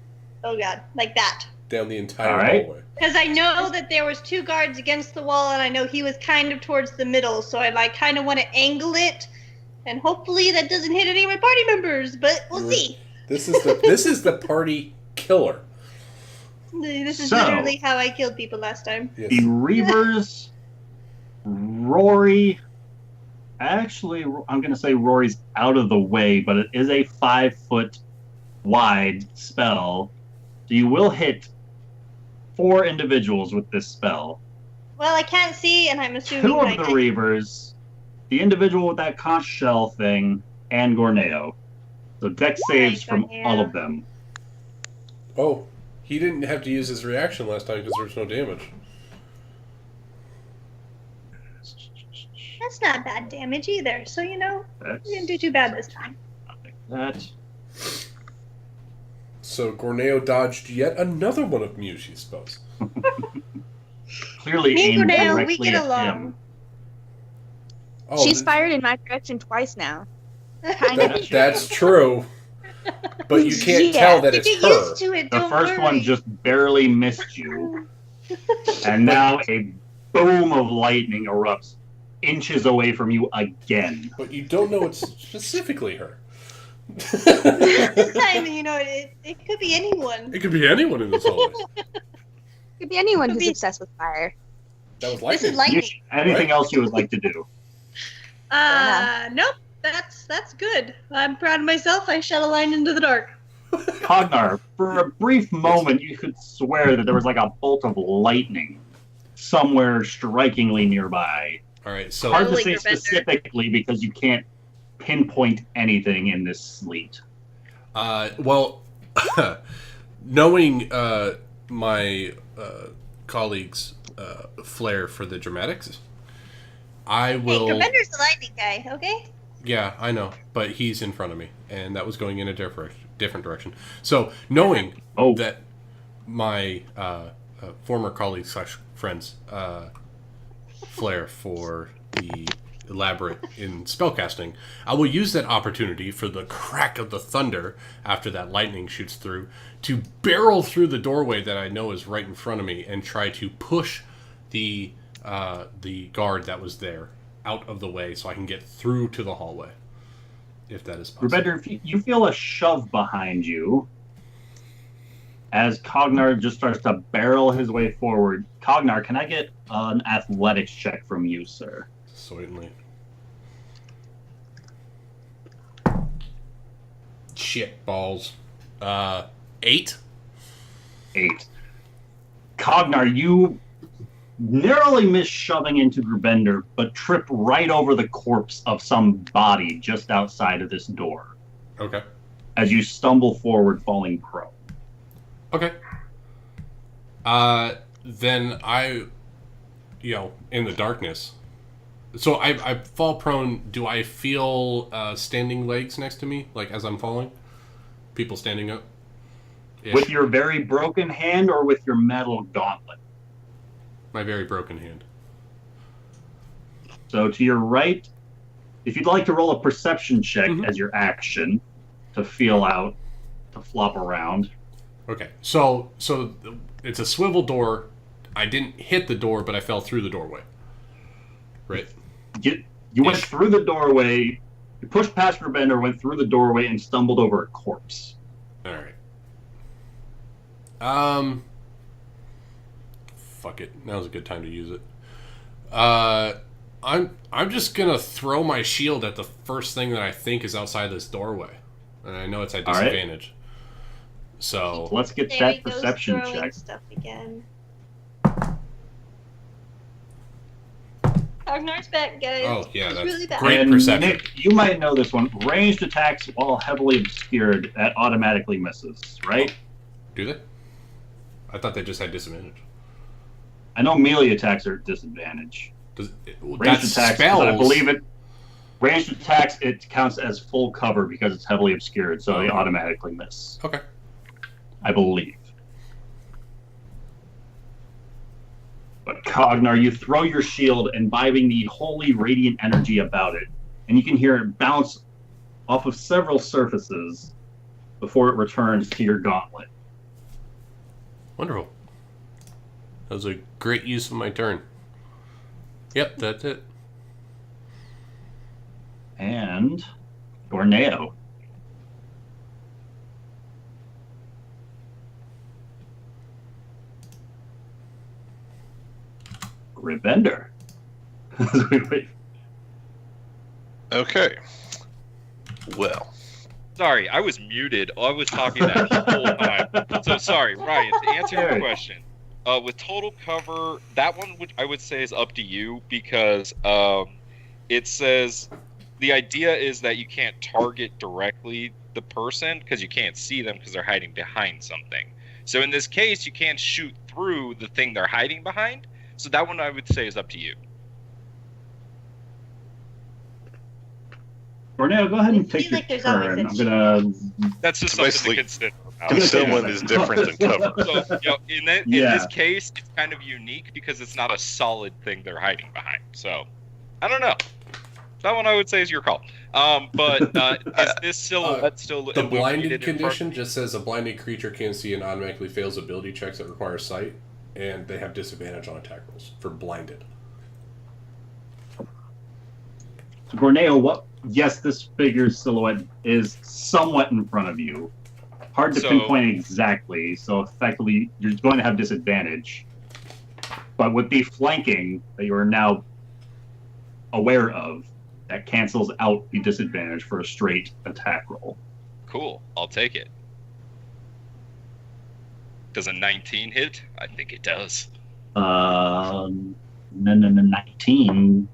Oh, God. Like that. Down the entire All right. hallway. Because I know that there was 2 guards against the wall, and I know he was kind of towards the middle, so I like kind of want to angle it, and hopefully that doesn't hit any of my party members, but we'll see. This is the party killer. This is So- literally how I killed people last time. Yes. The Reavers, Rory. Actually, I'm going to say Rory's out of the way, but it is a 5-foot wide spell. So you will hit 4 individuals with this spell. Well, I can't see, and I'm assuming 2 of like the Reavers, the individual with that conch shell thing, and Gorneo. So dex saves from Gorneo. all of them. Oh, he didn't have to use his reaction last time because there was no damage. That's not bad damage either, so you know, That's, we didn't do too bad this time. that. So Gorneo dodged yet another one of Mushi's spells. Clearly Me aimed and Gorneo, directly we get at along. him. Oh, She's fired in my direction twice now. Kind of. that's true. But you can't Yeah. tell that You it's get her. used to it, The don't first worry. one just barely missed you. And now a boom of lightning erupts inches away from you again. But you don't know it's specifically her. This time, you know, it could be anyone. It could be anyone in this hallway. Could be anyone Could who's be- obsessed with fire. That was This is lightning. lightning. Anything else you would like to do? Nope. That's good. I'm proud of myself. I shot a line into the dark. Cognar, for a brief moment, you could swear that there was like a bolt of lightning somewhere strikingly nearby. All right, so Hard to Probably say Gravender. specifically because you can't pinpoint anything in this sleet. well, knowing my colleague's flair for the dramatics, I will. Hey, Gravender's the lightning guy, okay? Yeah, I know, but he's in front of me, and that was going in a different direction. So, knowing Oh, that my former colleagues / friends flair for the elaborate in spellcasting, I will use that opportunity for the crack of the thunder after that lightning shoots through to barrel through the doorway that I know is right in front of me and try to push the guard that was there out of the way so I can get through to the hallway, if that is possible. Rubender, if you feel a shove behind you as Cognar just starts to barrel his way forward. Cognar, can I get an athletics check from you, sir? Certainly. Shit balls. 8? 8. Cognar, you narrowly miss shoving into Grubender, but trip right over the corpse of some body just outside of this door Okay. as you stumble forward, falling prone. Okay. Then I, in the darkness. So I fall prone. Do I feel standing legs next to me, like as I'm falling? People standing up? Ish. With your very broken hand or with your metal gauntlet? My very broken hand. So to your right, if you'd like to roll a perception check Mhm. as your action to feel out, to flop around. Okay. So it's a swivel door. I didn't hit the door, but I fell through the doorway. Right. You went Ish. through the doorway, you pushed past Grubender, went through the doorway, and stumbled over a corpse. All right. Fuck it. Now's a good time to use it. I'm just gonna throw my shield at the first thing that I think is outside this doorway, and I know it's at All right. disadvantage. So Let's get There that he goes perception throwing check. stuff again. Ragnar's back, guys. Oh, yeah, He's that's really bad. great. And perception. Nick, you might know this one. Ranged attacks while heavily obscured, that automatically misses, right? do they? I thought they just had disadvantage. I know melee attacks are at disadvantage. That's attacks, spells. I believe it. Ranged attacks, it counts as full cover because it's heavily obscured, so they automatically miss. Okay. I believe. But Cognar, you throw your shield, imbibing the holy radiant energy about it, and you can hear it bounce off of several surfaces before it returns to your gauntlet. Wonderful. That was a great use of my turn. Yep, that's it. And Gorneo. Rivender. Okay. Well, Sorry, I was muted. I was talking that whole time. So sorry, Ryan, to answer your question. With total cover, that one I would say is up to you because it says the idea is that you can't target directly the person because you can't see them because they're hiding behind something. So in this case, you can't shoot through the thing they're hiding behind. So that one I would say is up to you. Gorneo, go ahead and I take feel your like there's always turn. a I'm gonna. That's just So something to basically- consider. concealment is different than cover. So, in this case, it's kind of unique because it's not a solid thing they're hiding behind. So, I don't know. That one I would say is your call. But is this silhouette still The blinded illuminated in front? condition just says a blinded creature can't see and automatically fails ability checks that require sight, and they have disadvantage on attack rolls for blinded. So Gorneo, what? Yes, this figure's silhouette is somewhat in front of you. Hard to So- pinpoint exactly, so effectively you're going to have disadvantage. But with the flanking that you are now aware of, that cancels out the disadvantage for a straight attack roll. Cool. I'll take it. Does a 19 hit? I think it does. 19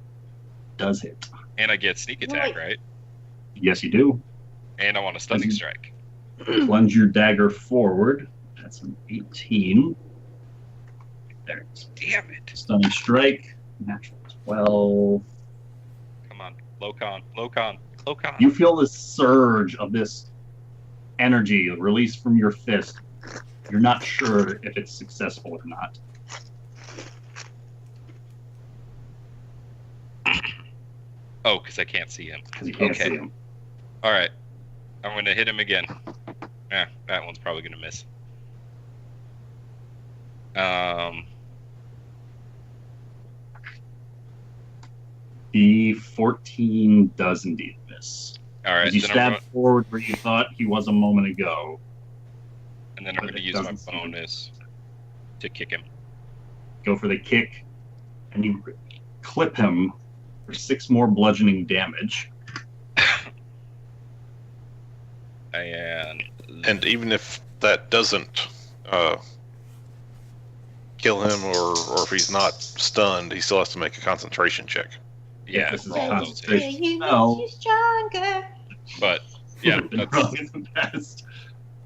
does hit. And I get sneak attack, right? Yes, you do. And I want a stunning strike. Plunge your dagger forward. That's an 18. There. Damn it. Stunning strike. Natural 12. Come on. Low con. Low con. Low con. You feel this surge of this energy released from your fist. You're not sure if it's successful or not. Oh, because I can't see him. Because you can't Okay. see him. All right. I'm going to hit him again. That one's probably going to miss. The 14 does indeed miss. All right. As you Then stab forward where you thought he was a moment ago. and then I'm but going to it use my doesn't seem- bonus to kick him. Go for the kick, and you clip him for 6 more bludgeoning damage. And even if that doesn't kill him, or if he's not stunned, he still has to make a concentration check. Yeah, this is for all a those concentration. hits. You No. makes you stronger. But yeah, Been that's, wrong in the past.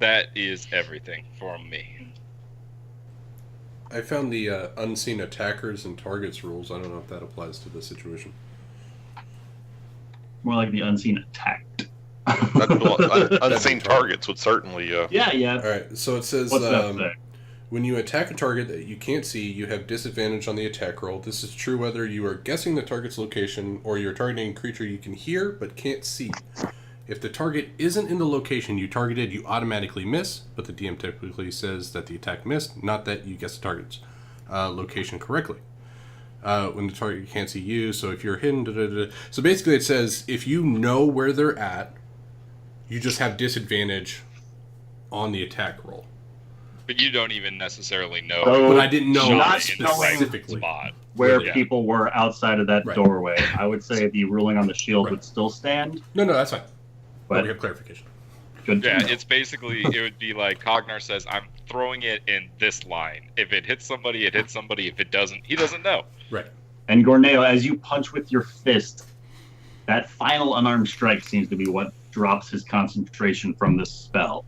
that is everything from me. I found the unseen attackers and targets rules. I don't know if that applies to this situation. More like the unseen attacked. Unseen targets would certainly. Yeah. All right, so it says What's that say? when you attack a target that you can't see, you have disadvantage on the attack roll. This is true whether you are guessing the target's location or you're targeting a creature you can hear but can't see. If the target isn't in the location you targeted, you automatically miss, but the DM typically says that the attack missed, not that you guessed the target's location correctly. When the target can't see you, so if you're hidden... So basically it says if you know where they're at, you just have disadvantage on the attack roll. But you don't even necessarily know So, But I didn't know not in the right specifically. spot. where Yeah. people were outside of that Right. doorway. I would say the ruling on the shield Right. would still stand, No, that's fine. But but we have clarification. good to Yeah, know. it's basically, it would be like Cognar says, I'm throwing it in this line. If it hits somebody, it hits somebody. If it doesn't, he doesn't know. Right. And Gorneo, as you punch with your fist, that final unarmed strike seems to be what drops his concentration from this spell.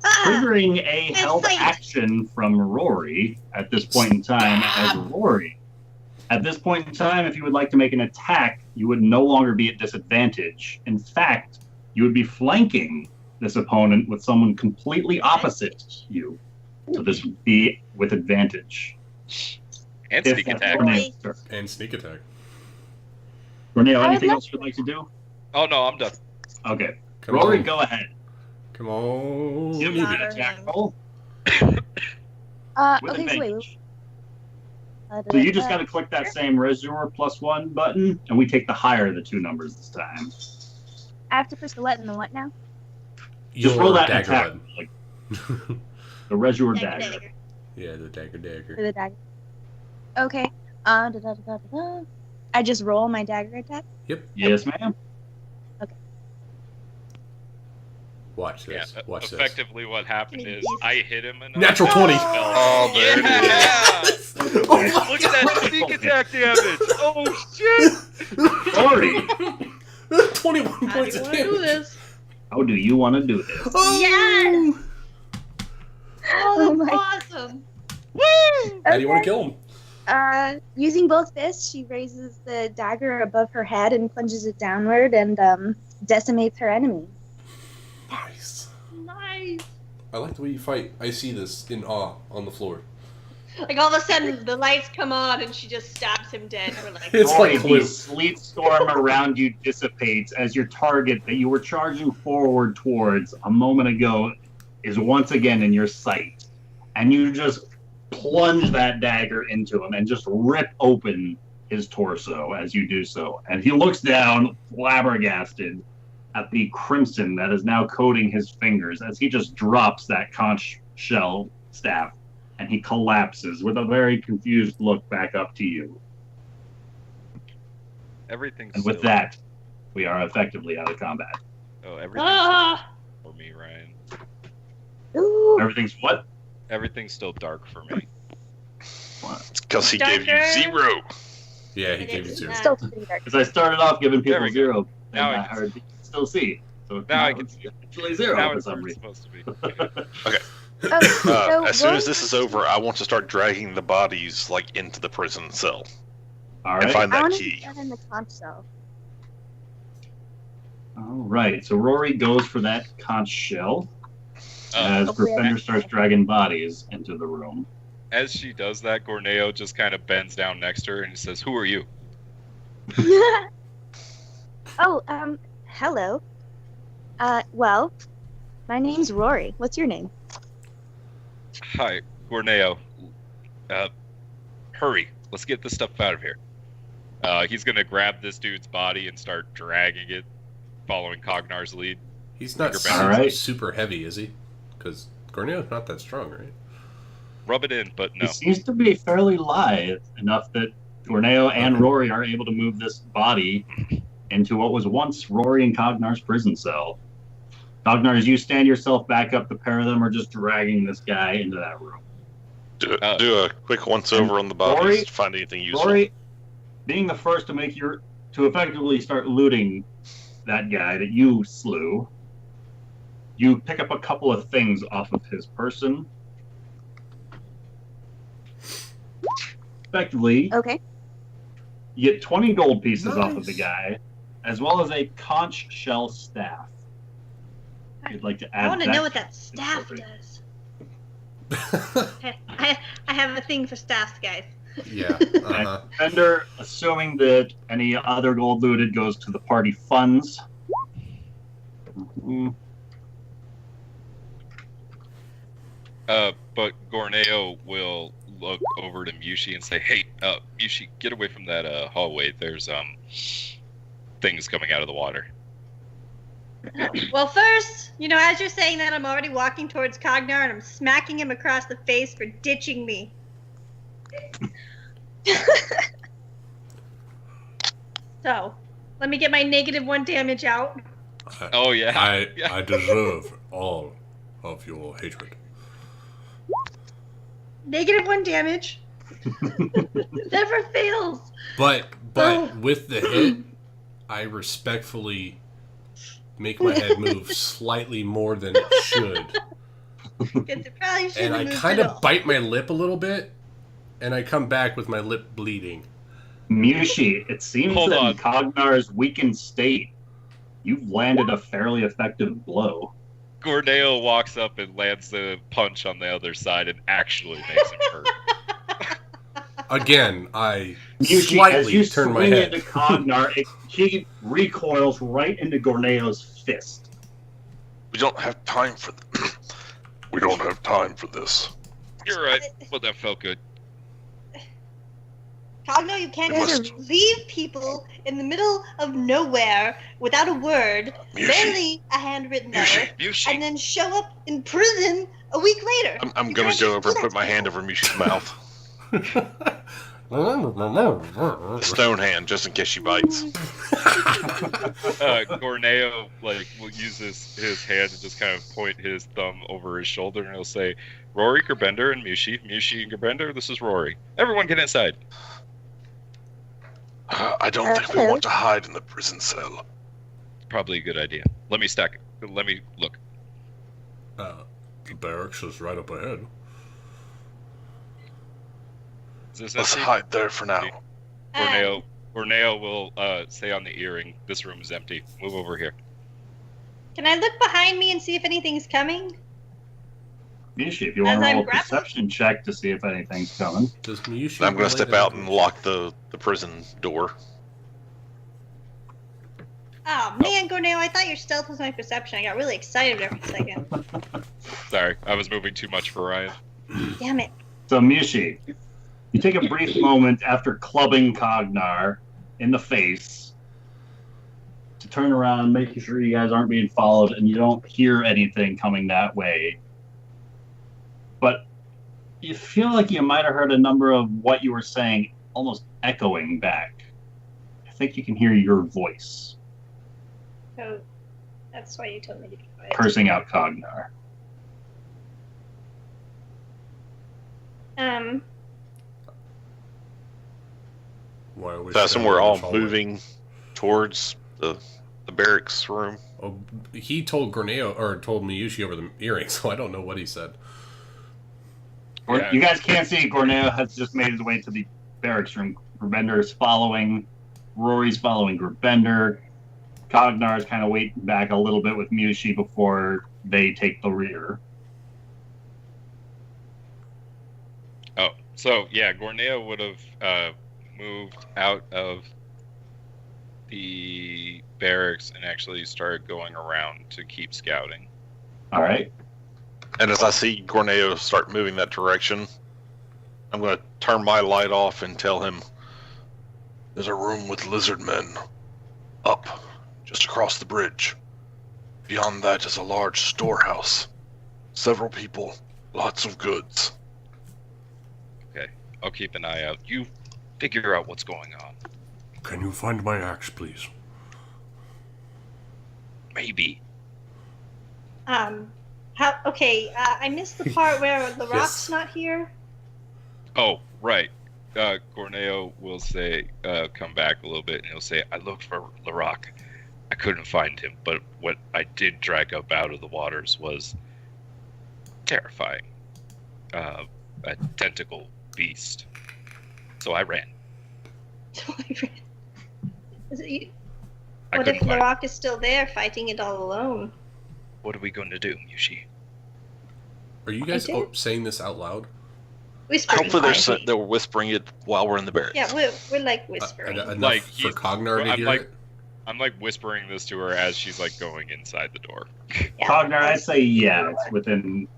triggering a held sight. action from Rory at this point in time. As Rory, at this point in time, if you would like to make an attack, you would no longer be at disadvantage. In fact, you would be flanking this opponent with someone completely opposite you. So this would be with advantage. And If sneak that's attack. Corneo's turn. And sneak attack. Corneo, I would anything like else you'd like to do? Oh no, I'm done. Okay. Come Rory, on. go ahead. Come on. Give me Louder an attack him. roll with Okay, so wait. advantage. So you just got to click that same Resure +1 button, and we take the higher of the two numbers this time. I have to push the what and the what now? Just Your roll that dagger attack, button. like the Resure Dagger, dagger. dagger. Yeah, the dagger. For the dagger. Okay. I just roll my dagger attack. Yes, ma'am. Watch Yeah, this. Watch this. effectively what happened is I hit him and Natural 20. Oh, there it is. yeah! Look at that sneak attack damage! Oh shit! Rory, 21 How do points you of want to do damage. this? how do you want to do this? Oh! Yes! Oh Oh, my- that's awesome. Woo! How do you want to kill him? Using both fists, she raises the dagger above her head and plunges it downward and decimates her enemy. Nice. Nice. I like the way you fight. I see this in awe on the floor. Like all of a sudden the lights come on and she just stabs him dead. We're like, It's Rory, like Clue. the sleet storm around you dissipates as your target that you were charging forward towards a moment ago is once again in your sight. And you just plunge that dagger into him and just rip open his torso as you do so. And he looks down, flabbergasted, at the crimson that is now coating his fingers as he just drops that conch shell staff. And he collapses with a very confused look back up to you. Everything's And with still- that, we are effectively out of combat. Oh, everything's ah! for me, Ryan. Ooh. Everything's what? Everything's still dark for me. Because he gave you Doctor? 0. Yeah, he It gave you is 0. not. Still pretty dark. Because I started off giving There people we go. 0, and Now I I can heard you can still see. So Now I can it's see. actually 0 Now for it's some where it's reason. supposed to be. So As soon roll- as this is over, I want to start dragging the bodies like into the prison cell All and right. find I that want to key. get in the conch cell. All right. So Rory goes for that conch shell as Okay. Gryffindor starts dragging bodies into the room. As she does that, Gorneo just kind of bends down next to her and says, "Who are you?" Oh, hello. Well, my name's Rory. What's your name? Hi, Gorneo. Hurry. Let's get this stuff out of here. He's gonna grab this dude's body and start dragging it, following Cognar's lead. He's not All right. super heavy, is he? Because Corneo's not that strong, right? Rub it in, but He no. seems to be fairly lithe enough that Corneo and Rory are able to move this body into what was once Rory and Cognar's prison cell. Cognar, as you stand yourself back up, the pair of them are just dragging this guy into that room. Do a quick once over on the bodies Rory- to find anything useful. Rory, being the first to to effectively start looting that guy that you slew, you pick up a couple of things off of his person. Effectively, Okay. you get 20 gold pieces off of Nice. the guy, as well as a conch shell staff. If you'd like to add I want to that know what that to staff inventory. does. I have a thing for staffs, guys. Yeah. Uh-huh. Defender, assuming that any other gold looted goes to the party funds. Mhm. But Gorneo will look over to Mushi and say, "Hey, Mushi, get away from that hallway. There's things coming out of the water." Well, first, as you're saying that, I'm already walking towards Cognar and I'm smacking him across the face for ditching me. So, let me get my -1 damage out. Oh yeah. Yeah. I deserve all of your hatred. -1 damage. Never fails. But Oh. with the hit, I respectfully make my head move slightly more than it should Because it probably should And have I moved kind at of all. bite my lip a little bit, and I come back with my lip bleeding. Mushi, it seems Hold that on. in Cognar's weakened state, you've landed a fairly effective blow. Gordeo walks up and lands the punch on the other side and actually makes him hurt. Again, I Mushi, as slightly you turn my swing head. into Cognar, he recoils right into Gorneo's fist. We don't have time for we don't have time for this. You're right. Well, that felt good. Cogno, you can't We just leave people in the middle of nowhere without a word, Mushi. barely a handwritten letter, Mushi. and then show up in prison a week later. I'm You gonna can't go just over do and that put to my hand people. over Mushi's mouth. The stone hand, just in case she bites. Gorneo will use his hand to just kind of point his thumb over his shoulder, and he'll say, "Rory, Gerbender, and Mushi. Mushi and Gerbender, this is Rory. Everyone get inside." I don't think we want to hide in the prison cell. Probably a good idea. Let me look. The barracks is right up ahead. Is this Let's empty? hide there for now. Gorneo will say on the earring, "This room is empty. Move over here." Can I look behind me and see if anything's coming? Mushi, if you As want to I'm roll a grappling- perception check to see if anything's coming. Does Miyushi I'm gonna relate step out and anything? lock the prison door. Oh man, Gorneo, I thought your stealth was my perception. I got really excited there for a second. Sorry, I was moving too much for Ryan. Damn it. So, Mushi, you take a brief moment after clubbing Cognar in the face to turn around, making sure you guys aren't being followed, and you don't hear anything coming that way. But you feel like you might have heard a number of what you were saying almost echoing back. I think you can hear your voice So that's why you told me to be quiet. cursing out Cognar. Why are we So I assume standing we're in all this hallway? moving towards the barracks room. Oh, he told Gorneo or told Miyushi over the earring, so I don't know what he said. Yeah. You guys can't see, Gorneo has just made his way to the barracks room. Gerbender is following. Rory's following Gerbender. Cognar is kind of waiting back a little bit with Mushi before they take the rear. Oh, so yeah, Gorneo would have moved out of the barracks and actually started going around to keep scouting. All right. And as I see Gorneo start moving that direction, I'm going to turn my light off and tell him there's a room with lizard men up just across the bridge. Beyond that is a large storehouse. Several people, lots of goods. Okay, I'll keep an eye out. You figure out what's going on. Can you find my axe, please? Maybe. I missed the part where the Yes. rock's not here. Oh, right. Gorneo will say, come back a little bit, and he'll say, "I looked for Larock. I couldn't find him, but what I did drag up out of the waters was terrifying. A tentacle beast. So I ran. Is it you? I What if couldn't find him. Larock is still there fighting it all alone? What are we going to do, Mushi?" Are you guys I did. saying this out loud? Whispering. Hopefully quietly. they're whispering it while we're in the barracks. Yeah, we're like whispering. Enough Like, for he's- Cognar to I'm hear like- it? I'm like whispering this to her as she's like going inside the door. Yeah, Cognar, I'd that's- say yeah, it's within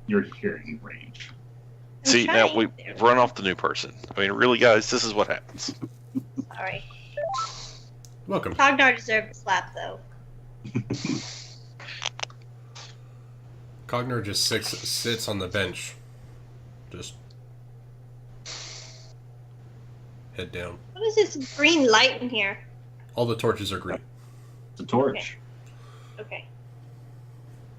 your hearing range. I'm See, now trying. we've run off the new person. I mean, really, guys, this is what happens. Sorry. Welcome. Cognar deserved a slap, though. Cognar just sits on the bench. Just head down. What is this green light in here? All the torches are green. It's a torch. Okay.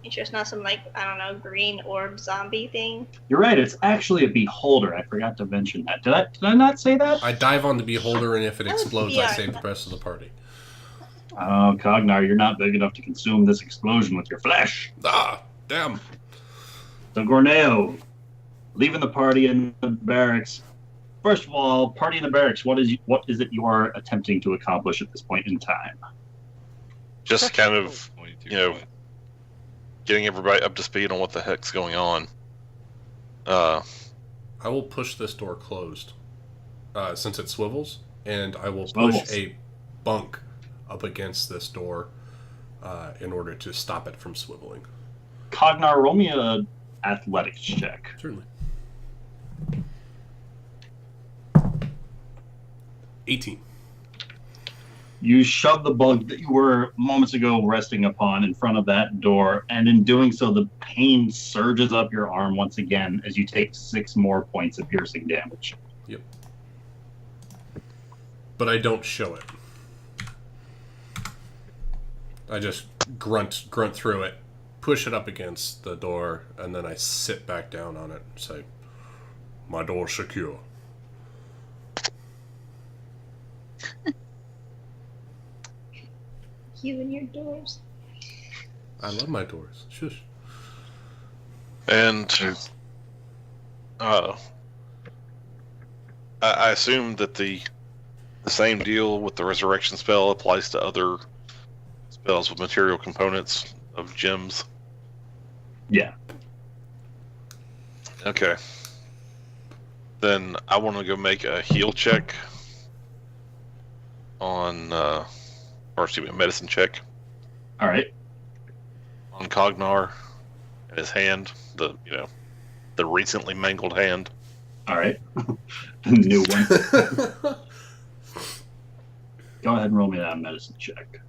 Make sure it's not some, like, I don't know, green orb zombie thing. You're right. It's actually a beholder. I forgot to mention that. Did I not say that? I dive on the beholder, and if it That would explodes, be I our- save the rest of the party. Oh, Cognar, you're not big enough to consume this explosion with your flesh. Ah, damn. So Gorneo, leaving the party in the barracks. First of all, party in the barracks. What is it you are attempting to accomplish at this point in time? Just kind of, 22 you know, points. getting everybody up to speed on what the heck's going on. I will push this door closed, since it swivels, and I will push Swivels. a bunk up against this door in order to stop it from swiveling. Cognar, roll me a athletics check. Certainly. 18. You shove the bug that you were moments ago resting upon in front of that door, and in doing so, the pain surges up your arm once again as you take 6 more points of piercing damage. Yep. But I don't show it. I just grunt through it, push it up against the door, and then I sit back down on it and say, "My door's secure." You and your doors. I love my doors. Shush. And I assume that the same deal with the resurrection spell applies to other spells with material components of gems. Yeah. Okay. Then I want to go make a heal check on, or excuse me, a medicine check All right. on Cognar and his hand, the recently mangled hand. All right. The new one. Go ahead and roll me that medicine check.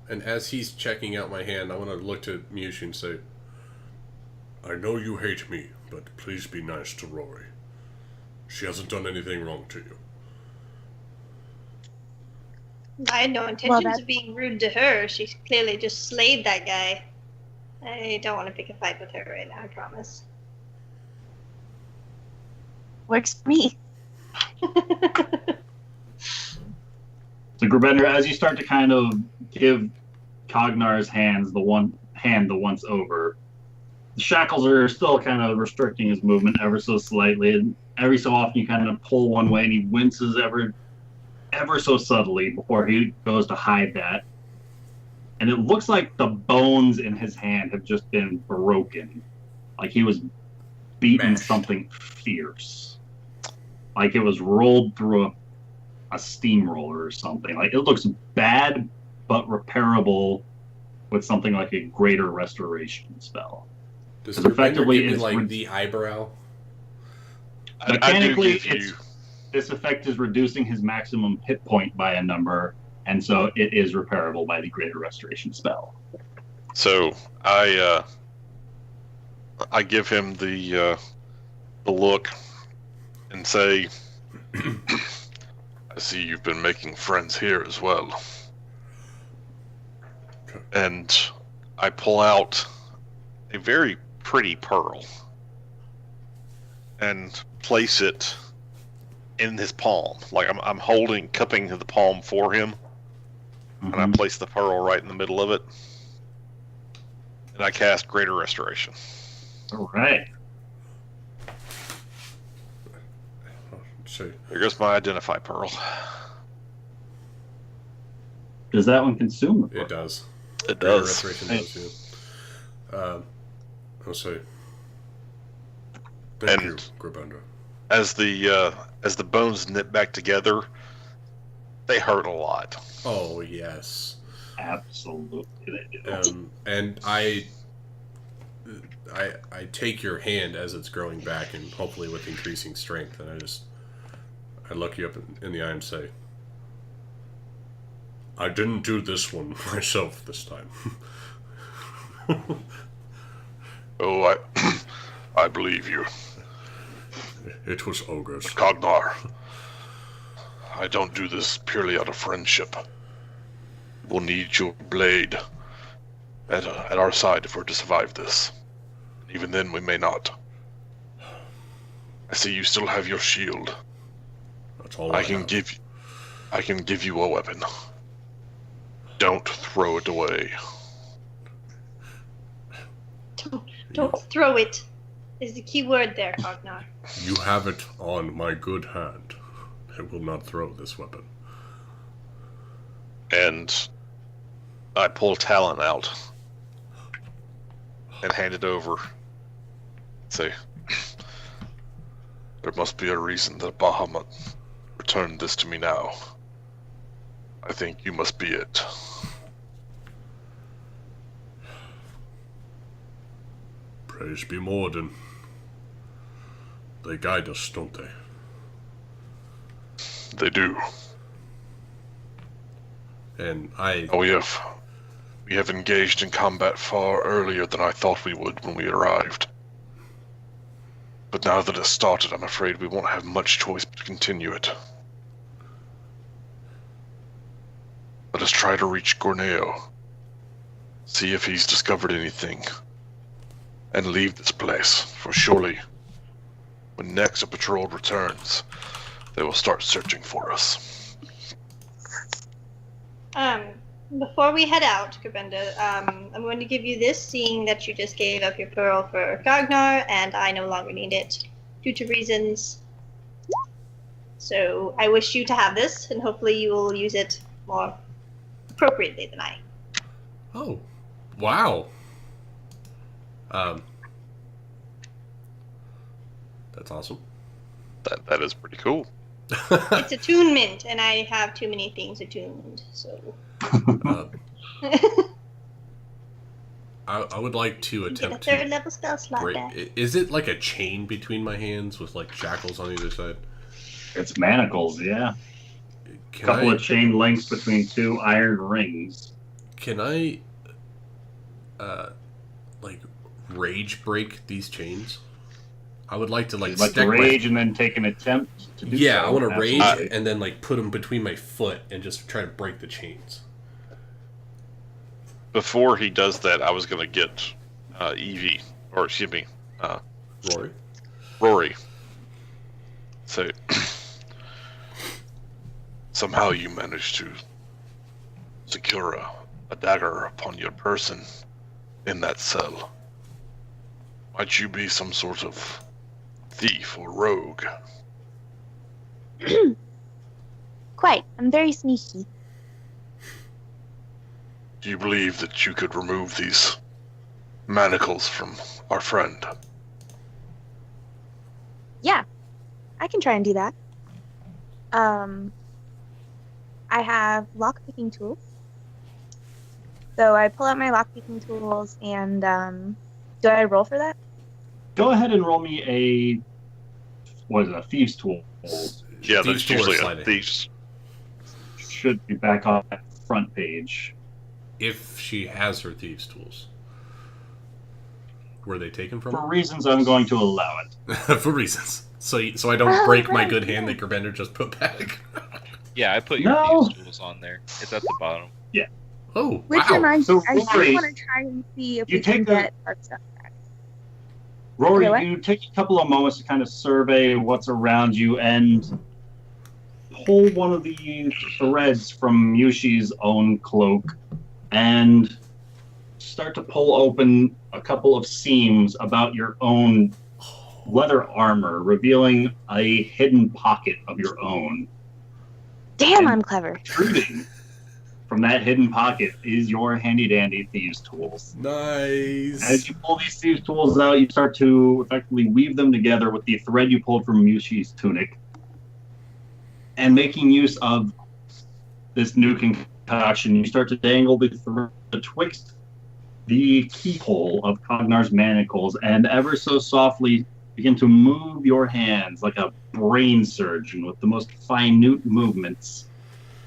And as he's checking out my hand, I want to look to Miushi and say, "I know you hate me, but please be nice to Rory. She hasn't done anything wrong to you." I had no intentions of being rude to her. She clearly just slayed that guy. I don't want to pick a fight with her right now, I promise. Works for me. So Grabender, as you start to kind of give Cognar's hands the once over, the shackles are still kind of restricting his movement ever so slightly, and every so often you kind of pull one way and he winces ever so subtly before he goes to hide that. And it looks like the bones in his hand have just been broken. Like he was beating Mashed. something fierce. Like it was rolled through a steamroller or something. Like it looks bad, but repairable with something like a greater restoration spell. Does Because Gurbinder effectively give me, it's like, the eyebrow? I do Mechanically, give you. this effect is reducing his maximum hit point by a number, and so it is repairable by the greater restoration spell. So I give him the look and say, "I see you've been making friends here as well." And I pull out a very pretty pearl and place it in his palm. Like I'm cupping the palm for him, and I place the pearl right in the middle of it, and I cast Greater Restoration. All right. So, There goes my Identify Pearl. Does that one consume? it does. It Greater does. Restoration does, yeah. I'll say, thank you, And Gurbinder. as the bones knit back together, they hurt a lot. Oh, yes. Absolutely, they do. And I take your hand as it's growing back, and hopefully with increasing strength, and I look you up in the eye and say, "I didn't do this one myself this time." Oh, I believe you, It was ogres. Cognar. I don't do this purely out of friendship. We'll need your blade at our side if we're to survive this. Even then, we may not. I see you still have your shield. That's all I I can have. give you a weapon. Don't throw it away. Don't throw it. Is the key word there, Cognar. You have it on my good hand. I will not throw this weapon. And I pull Talon out and hand it over. Say, there must be a reason that Bahamut returned this to me now. I think you must be it. Praise be Morden. They guide us, don't they? They do. And I... Oh, we have engaged in combat far earlier than I thought we would when we arrived. But now that it's started, I'm afraid we won't have much choice but to continue it. Let us try to reach Gorneo, see if he's discovered anything, and leave this place, for surely, when next a patrol returns, they will start searching for us. Before we head out, Gerbenda, I'm going to give you this, seeing that you just gave up your pearl for Gagnar, and I no longer need it due to reasons. So I wish you to have this, and hopefully you will use it more appropriately than I. Oh, wow. That's awesome. That is pretty cool. It's attunement, and I have too many things attuned, so... I would like to attempt Get a third to level spell slot break... back. Is it like a chain between my hands with like shackles on either side? It's manacles, yeah. A Can couple I, of chain links between two iron rings. Can I, like, rage break these chains? I would like to like You'd like to stick rage and then take an attempt to do Yeah, so. I want to rage Absolutely. and then like put them between my foot and just try to break the chains. Before he does that, I was going to get Evie, or excuse me, Rory. So, somehow you managed to secure a dagger upon your person in that cell. Might you be some sort of thief or rogue? Quite. I'm very sneaky. Do you believe that you could remove these manacles from our friend? Yeah, I can try and do that. I have lockpicking tools. So I pull out my lockpicking tools and do I roll for that? Go ahead and roll me a thieves tool. Yeah, Thieves that's tool or usually sleight a of hand? thief's. Should be back on that front page. If she has her thieves' tools. Were they taken from For her? reasons I'm going to allow it. For reasons. So I don't break my right, good hand yeah. that Gerbender just put back. Yeah, I put your No. thieves tools on there. It's at the bottom. Oh, Which wow. reminds So me, I do Rory, want to try and see if you we can take the- get our stuff back. Rory, Okay, what? you take a couple of moments to kind of survey what's around you and pull one of the threads from Yushi's own cloak and start to pull open a couple of seams about your own leather armor, revealing a hidden pocket of your own. Damn, And I'm clever. Protruding from that hidden pocket is your handy-dandy thieves' tools. Nice. As you pull these thieves' tools out, you start to effectively weave them together with the thread you pulled from Yushi's tunic. And making use of this new concoction, you start to dangle the thread betwixt the keyhole of Cognar's manacles and ever so softly begin to move your hands like a brain surgeon with the most minute movements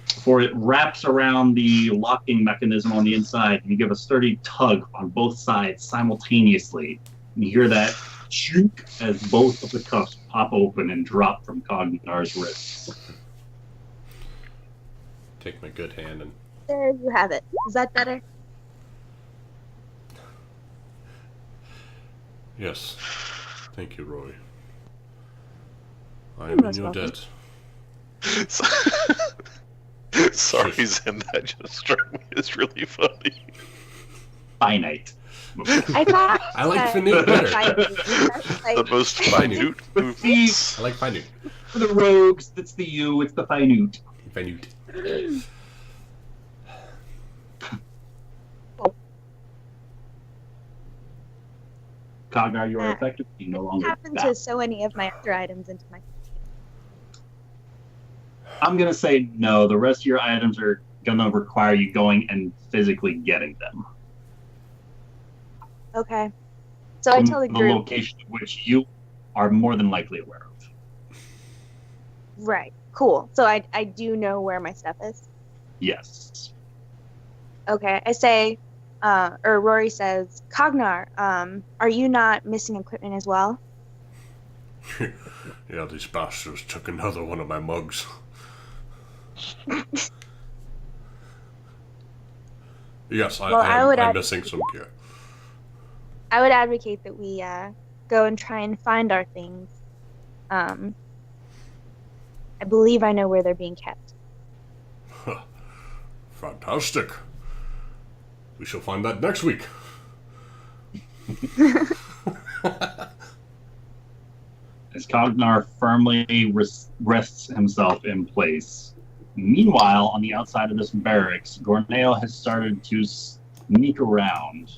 before it wraps around the locking mechanism on the inside. You give a sturdy tug on both sides simultaneously. And you hear that chook as both of the cuffs pop open and drop from Cognar's wrists. Take my good hand and... There you have it. Is that better? Yes. Thank you, Roy. I You're am in most your welcome. debt. Sorry, Zen, that just struck me as really funny. Finite. I thought I like that- Fanute better. That's The like, most Fine. minute I movements. like Fanute. For the rogues, that's the U, it's the Finute. Fanute. Cognar, you are effective. You no longer happened battle. to sew any of my other items into my. I'm going to say no. The rest of your items are going to require you going and physically getting them. Okay. So I From tell the the group. location of which you are more than likely aware of. Right. Cool. So I do know where my stuff is. Yes. Okay. I say, or Rory says, Cognar, are you not missing equipment as well? Yeah, these bastards took another one of my mugs. Yes, Well, I'm add- missing some gear. I would advocate that we go and try and find our things. I believe I know where they're being kept. Fantastic. We shall find that next week. As Cognar firmly rests himself in place. Meanwhile, on the outside of this barracks, Gorneo has started to sneak around.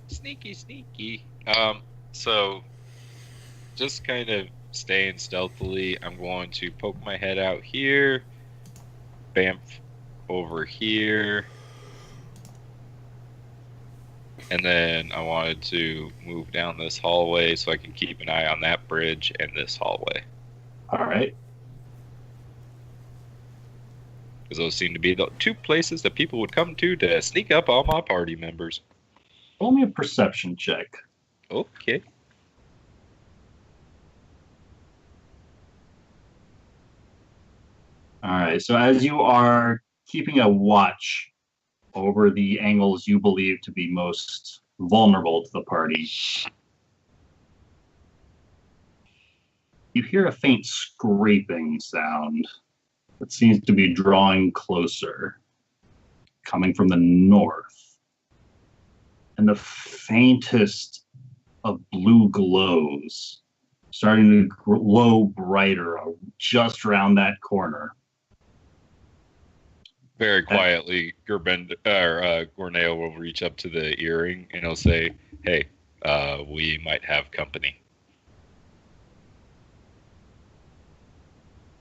Sneaky. So just kind of staying stealthily, I'm going to poke my head out here, bamf over here, and then I wanted to move down this hallway so I can keep an eye on that bridge and this hallway, All right. because those seem to be the two places that people would come to sneak up on my party members. Roll me a perception check. Okay. All right. So as you are keeping a watch over the angles you believe to be most vulnerable to the party, you hear a faint scraping sound that seems to be drawing closer, coming from the north. And the faintest of blue glows starting to glow brighter just around that corner. Very quietly, Gorneo will reach up to the earring and he'll say, "Hey, we might have company."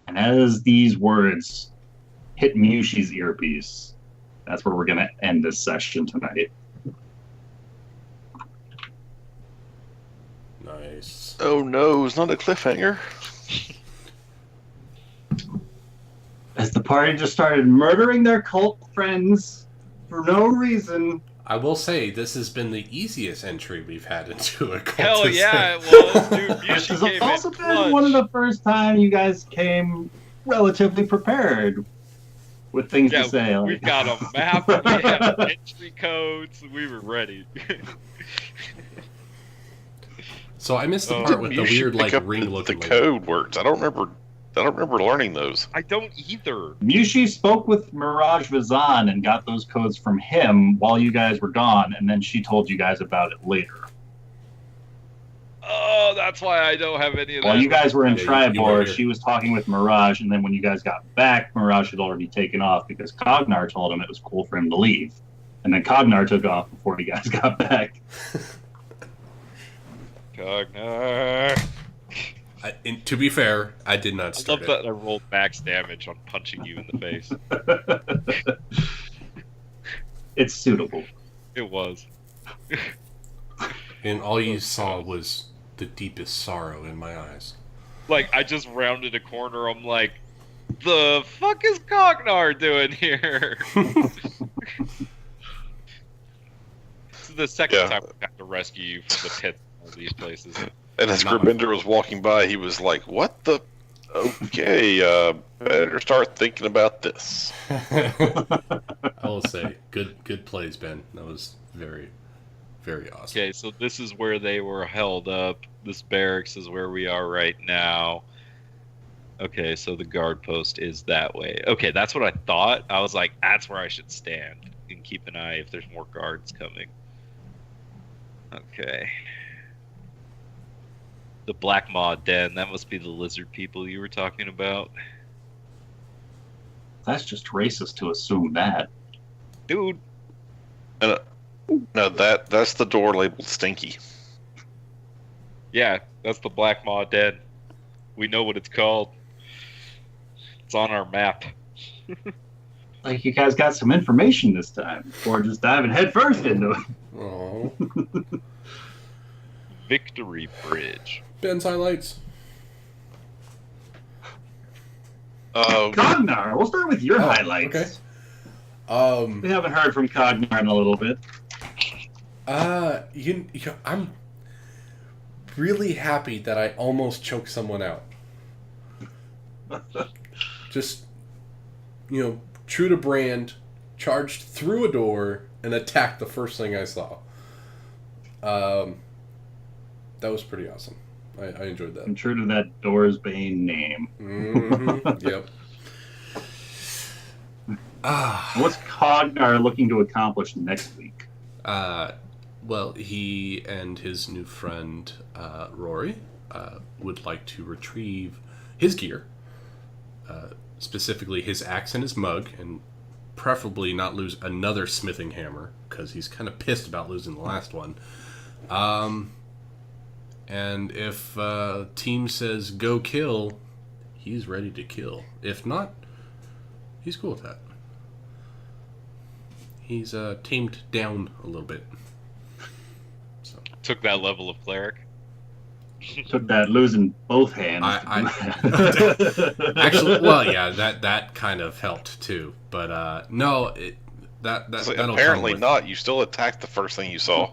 And as these words hit Mushi's earpiece, that's where we're going to end this session tonight. Nice. Oh no, it's not a cliffhanger. As the party just started murdering their cult friends for no reason. I will say, this has been the easiest entry we've had into a cult. Hell yeah, it was, dude. This Mushi has came also in been clutch. one of the first time you guys came relatively prepared with things Yeah, to say. we've got a map, we have entry codes, we were ready. So I missed the Oh. part with the You should weird, pick like, up the ring-looking code words. I don't remember learning those. I don't either. Mushi spoke with Mirage Vizan and got those codes from him while you guys were gone, and then she told you guys about it later. Oh, that's why I don't have any of that. While you guys were in Yeah, you were Tribor, here. she was talking with Mirage, and then when you guys got back, Mirage had already taken off because Cognar told him it was cool for him to leave. And then Cognar took off before you guys got back. Cognar. To be fair, I did not I start love it. that I rolled max damage on punching you in the face. It's suitable. It was. And all you saw was the deepest sorrow in my eyes. Like, I just rounded a corner, I'm like, the fuck is Cognar doing here? This is the second Yeah. time we've had to rescue you from the pits of all these places. And as Gurbinder was walking by, he was like, "What the? Okay, better start thinking about this." I will say, good plays, Ben. That was very, very awesome. Okay, so this is where they were held up. This barracks is where we are right now. Okay, so the guard post is that way. Okay, that's what I thought. I was like, that's where I should stand in keep an eye if there's more guards coming. Okay. The Black Maw Den, that must be the lizard people you were talking about. That's just racist to assume that. Dude, No, that's the door labeled Stinky. yeah, that's the Black Maw Den. We know what it's called. It's on our map. Like, you guys got some information this time, or just diving headfirst into it. Oh. Victory Bridge. Ben's highlights. Cognar, we'll start with your highlights. Okay. We haven't heard from Cognar in a little bit. I'm really happy that I almost choked someone out. Just, true to brand, charged through a door and attacked the first thing I saw. That was pretty awesome. I enjoyed that. And true to that Doors Bane name. Mm-hmm. Yep. What's Cognar looking to accomplish next week? Well, he and his new friend, Rory, would like to retrieve his gear, specifically his axe and his mug, and preferably not lose another smithing hammer, because he's kind of pissed about losing the last one. And if team says go kill, he's ready to kill. If not, he's cool with that. He's tamed down a little bit. So Took that level of cleric. Took that losing both hands. Actually, well, yeah, that kind of helped too. But no, that'll apparently come with... not. You still attacked the first thing you saw.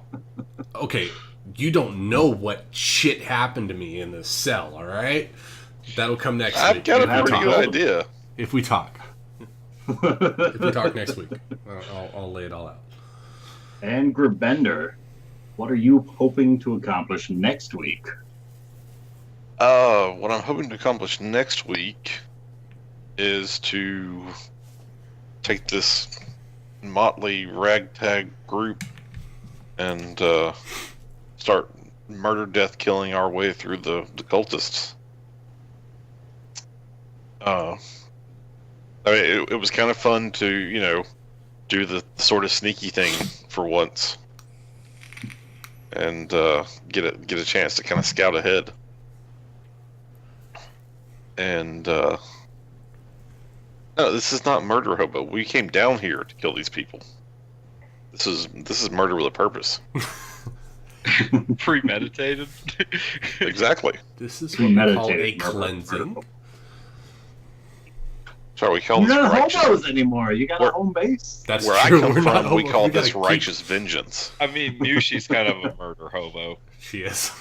Okay, you don't know what shit happened to me in this cell. All right, that'll come next week. I've got a pretty good idea. If we talk. If we talk next week, I'll lay it all out. And Grbender, what are you hoping to accomplish next week? What I'm hoping to accomplish next week is to take this motley ragtag group and start murder, death, killing our way through the cultists. I mean, it was kind of fun to, do the sort of sneaky thing for once, and get a chance to kind of scout ahead. And no, this is not murder hobo. We came down here to kill these people. This is murder with a purpose. Premeditated. Exactly. This is what we call a cleansing. Sorry, we call You're this not righteous. hobos anymore. You got a home base. That's Where true. I come We're not from, we hobos. call We this gotta righteous vengeance. I mean, Mushi's kind of a murder hobo. She is.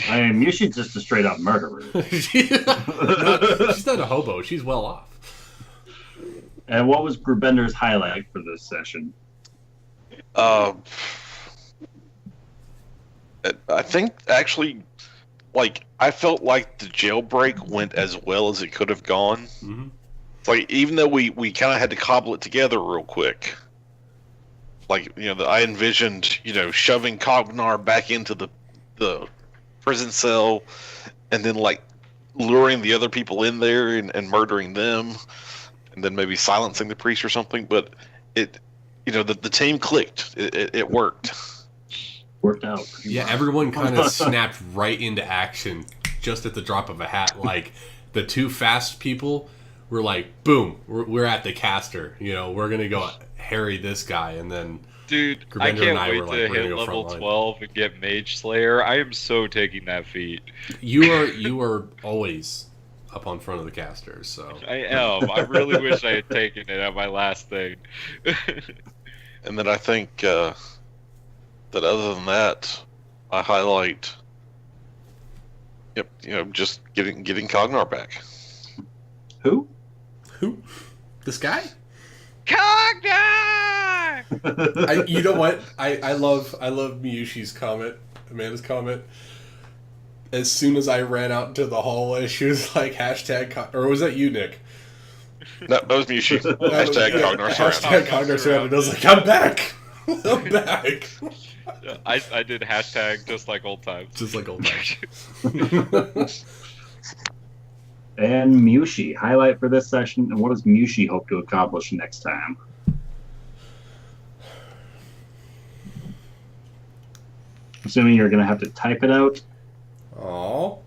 I mean, you should just a straight up murderer. She's not a hobo. She's well off. And what was Grbender's highlight for this session? I think actually, I felt like the jailbreak went as well as it could have gone. Mm-hmm. Like, even though we kind of had to cobble it together real quick. I envisioned, shoving Cognar back into the prison cell, and then luring the other people in there and murdering them, and then maybe silencing the priest or something. But the team clicked. It worked. Worked out. Yeah, everyone kind of snapped right into action just at the drop of a hat. Like, the two fast people were like, boom, we're at the caster. We're going to go harry this guy. And then Dude, Grbender I and can't I wait were like, to we're gonna hit go level frontline. 12 and get Mage Slayer. I am so taking that feat. You are always up on front of the casters, so. I am. I really wish I had taken it at my last thing. And then I think that other than that, I highlight, just getting Cognar back. Who? Who? This guy? Cognar! You know what? I love Miyushi's comment, Amanda's comment. As soon as I ran out into the hallway, she was like, hashtag, or was that you, Nick? No, that was Mushi. Hashtag Cognar surrounded. Hashtag Cognar surrounded. I was like, I'm back. I'm back. Yeah, I did hashtag just like old times. Just like old times. And Mushi, highlight for this session, and what does Mushi hope to accomplish next time? Assuming you're going to have to type it out. Aww.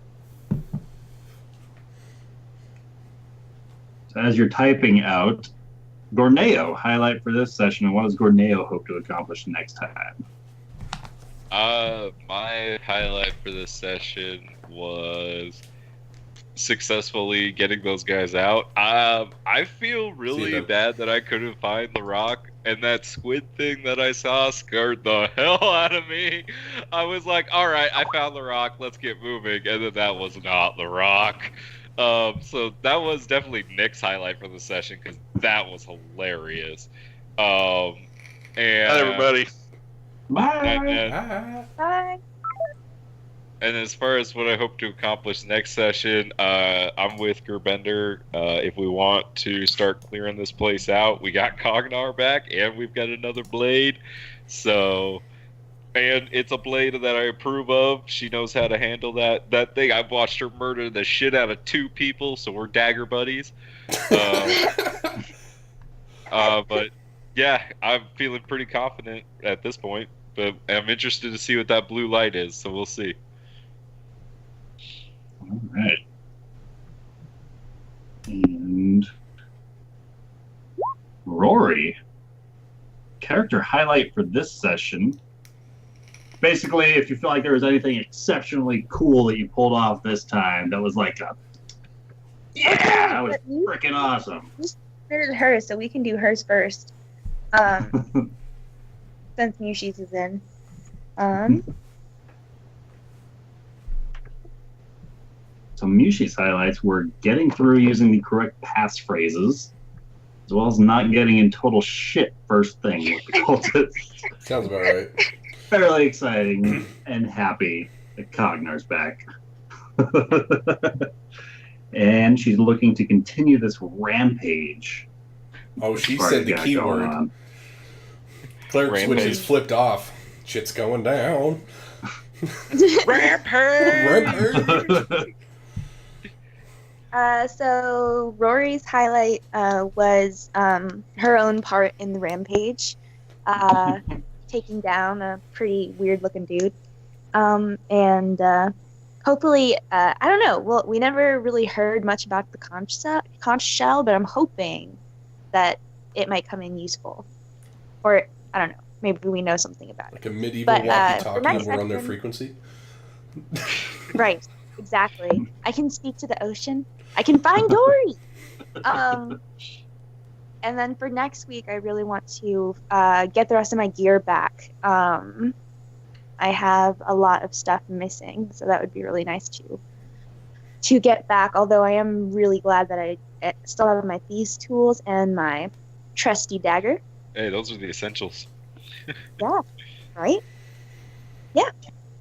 So as you're typing out, Gorneo, highlight for this session, and what does Gorneo hope to accomplish next time? My highlight for this session was successfully getting those guys out. I feel really bad that I couldn't find the rock, and that squid thing that I saw scared the hell out of me. I was like, all right, I found the rock, let's get moving, and then that was not the rock. So that was definitely Nick's highlight for the session, because that was hilarious. And Hi, everybody. Bye. Bye. And as far as what I hope to accomplish next session, I'm with Gerbender. If we want to start clearing this place out, we got Cognar back, and we've got another blade. So, and it's a blade that I approve of. She knows how to handle that thing. I've watched her murder the shit out of 2 people, so we're dagger buddies. But yeah, I'm feeling pretty confident at this point. But I'm interested to see what that blue light is, so we'll see. All right. And Rory, character highlight for this session. Basically, if you feel like there was anything exceptionally cool that you pulled off this time, that was like that was freaking awesome. You submitted hers, so we can do hers first. Since Mushi's is in. So Mushi's highlights were getting through using the correct passphrases, as well as not getting in total shit first thing with the cultists. Sounds about right. Fairly exciting and happy that Cognar's back. And she's looking to continue this rampage. Oh, she said the keyword. Clerk switch is flipped off. Shit's going down. Rampage! So Rory's highlight was her own part in the rampage, taking down a pretty weird-looking dude, and hopefully, I don't know. Well, we never really heard much about the conch shell, but I'm hoping that it might come in useful, or I don't know. Maybe we know something about it. Like a medieval walkie-talkie over on their frequency. Right. Exactly. I can speak to the ocean. I can find Dory. And then for next week, I really want to get the rest of my gear back. I have a lot of stuff missing, so that would be really nice to get back. Although I am really glad that I still have my thieves tools and my trusty dagger. Hey, those are the essentials. Yeah. Right. Yeah.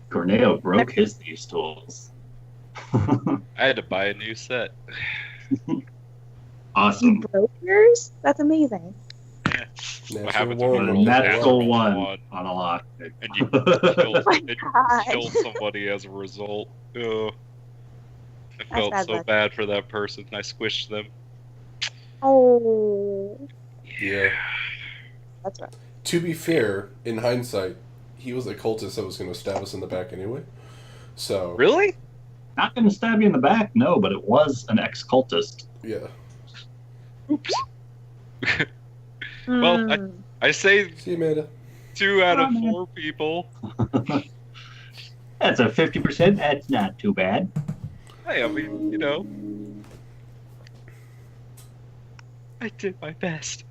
Gorneo broke his thieves tools. I had to buy a new set. Awesome. You broke yours? That's amazing. Yeah. What happens when you And roll natural one one on a lock. and you killed, my and you God. killed somebody as a result? Oh, I felt bad so luck. bad for that person. I squished them. Oh. Yeah. That's right. To be fair, in hindsight, he was a cultist that was going to stab us in the back anyway. So Really? Not going to stab you in the back, no, but it was an ex-cultist. yeah. Oops. Well, Mm. I saved See you, Amanda. 2 out of Oh, man. 4 people. That's a 50%. That's not too bad. Hey, I mean, you know, I did my best.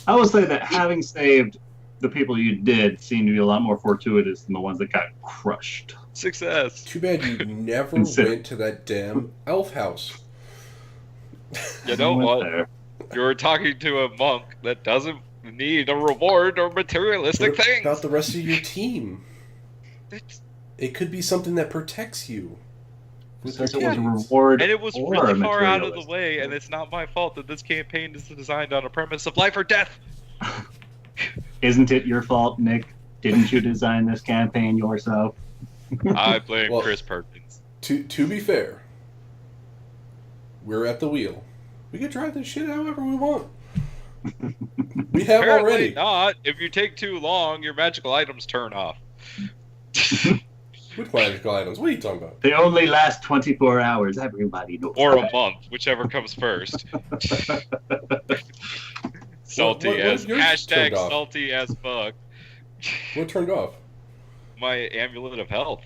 I will say that having saved the people you did seemed to be a lot more fortuitous than the ones that got crushed. Success. Too bad you never Consider- went to that damn elf house. You know Went what? there. You're talking to a monk that doesn't need a reward or materialistic What things. about the rest of your team? It's- It could be something that protects you Since it was a kids. reward And it was or really a far out of the materialist. way, and it's not my fault that this campaign is designed on a premise of life or death. Isn't it your fault, Nick? Didn't you design this campaign yourself? I blame Well, Chris Perkins. To be fair, we're at the wheel. We can drive this shit however we want. We have Apparently already. not. If you take too long, your magical items turn off. Which magical items? What are you talking about? They only last 24 hours. Everybody knows. Or a that. month, whichever comes first. Salty what as yours hashtag turned off? salty as fuck. What turned off? My amulet of health.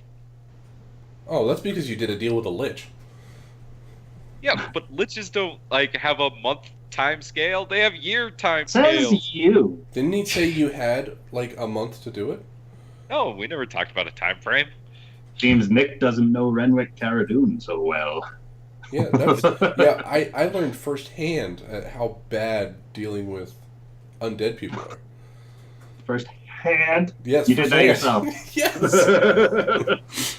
Oh, that's because you did a deal with a lich. Yeah, but liches don't like have a month time scale. They have year time scales. Says you. Didn't he say you had like a month to do it? No, we never talked about a time frame. Seems Nick doesn't know Renwick Caradoon so well. Yeah, yeah. I learned firsthand at how bad dealing with undead people are. First hand. Yes, You did that yourself. Yes.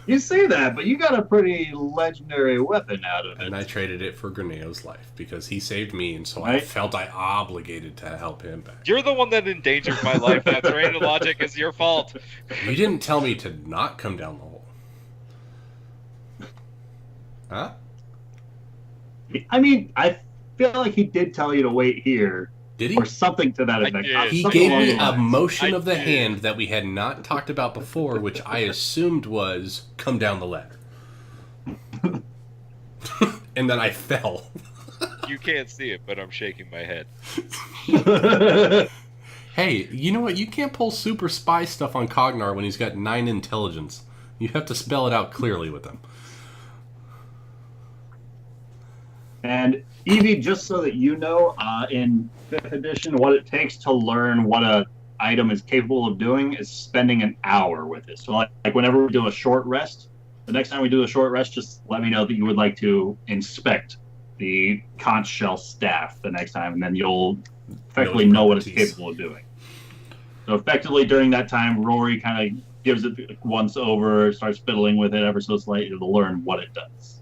You say that, but you got a pretty legendary weapon out of it. And I traded it for Greneo's life because he saved me, and so I Right. felt I obligated to help him back. You're the one that endangered my life. That train of logic is your fault. You didn't tell me to not come down the hole. Huh? I mean, I feel like he did tell you to wait here, Did he? or something to that I effect. did. He Something gave along me the a lines. motion I of the did. hand that we had not talked about before, which I assumed was come down the ladder. And then I fell. You can't see it, but I'm shaking my head. Hey, you know what? You can't pull super spy stuff on Cognar when he's got 9 intelligence. You have to spell it out clearly with him. And Evie, just so that you know, in 5th edition, what it takes to learn what a item is capable of doing is spending an hour with it. So, like whenever we do a short rest, the next time we do a short rest, just let me know that you would like to inspect the conch shell staff the next time, and then you'll effectively know what it's properties. capable of doing. So, effectively, during that time, Rory kind of gives it once over, starts fiddling with it ever so slightly to learn what it does.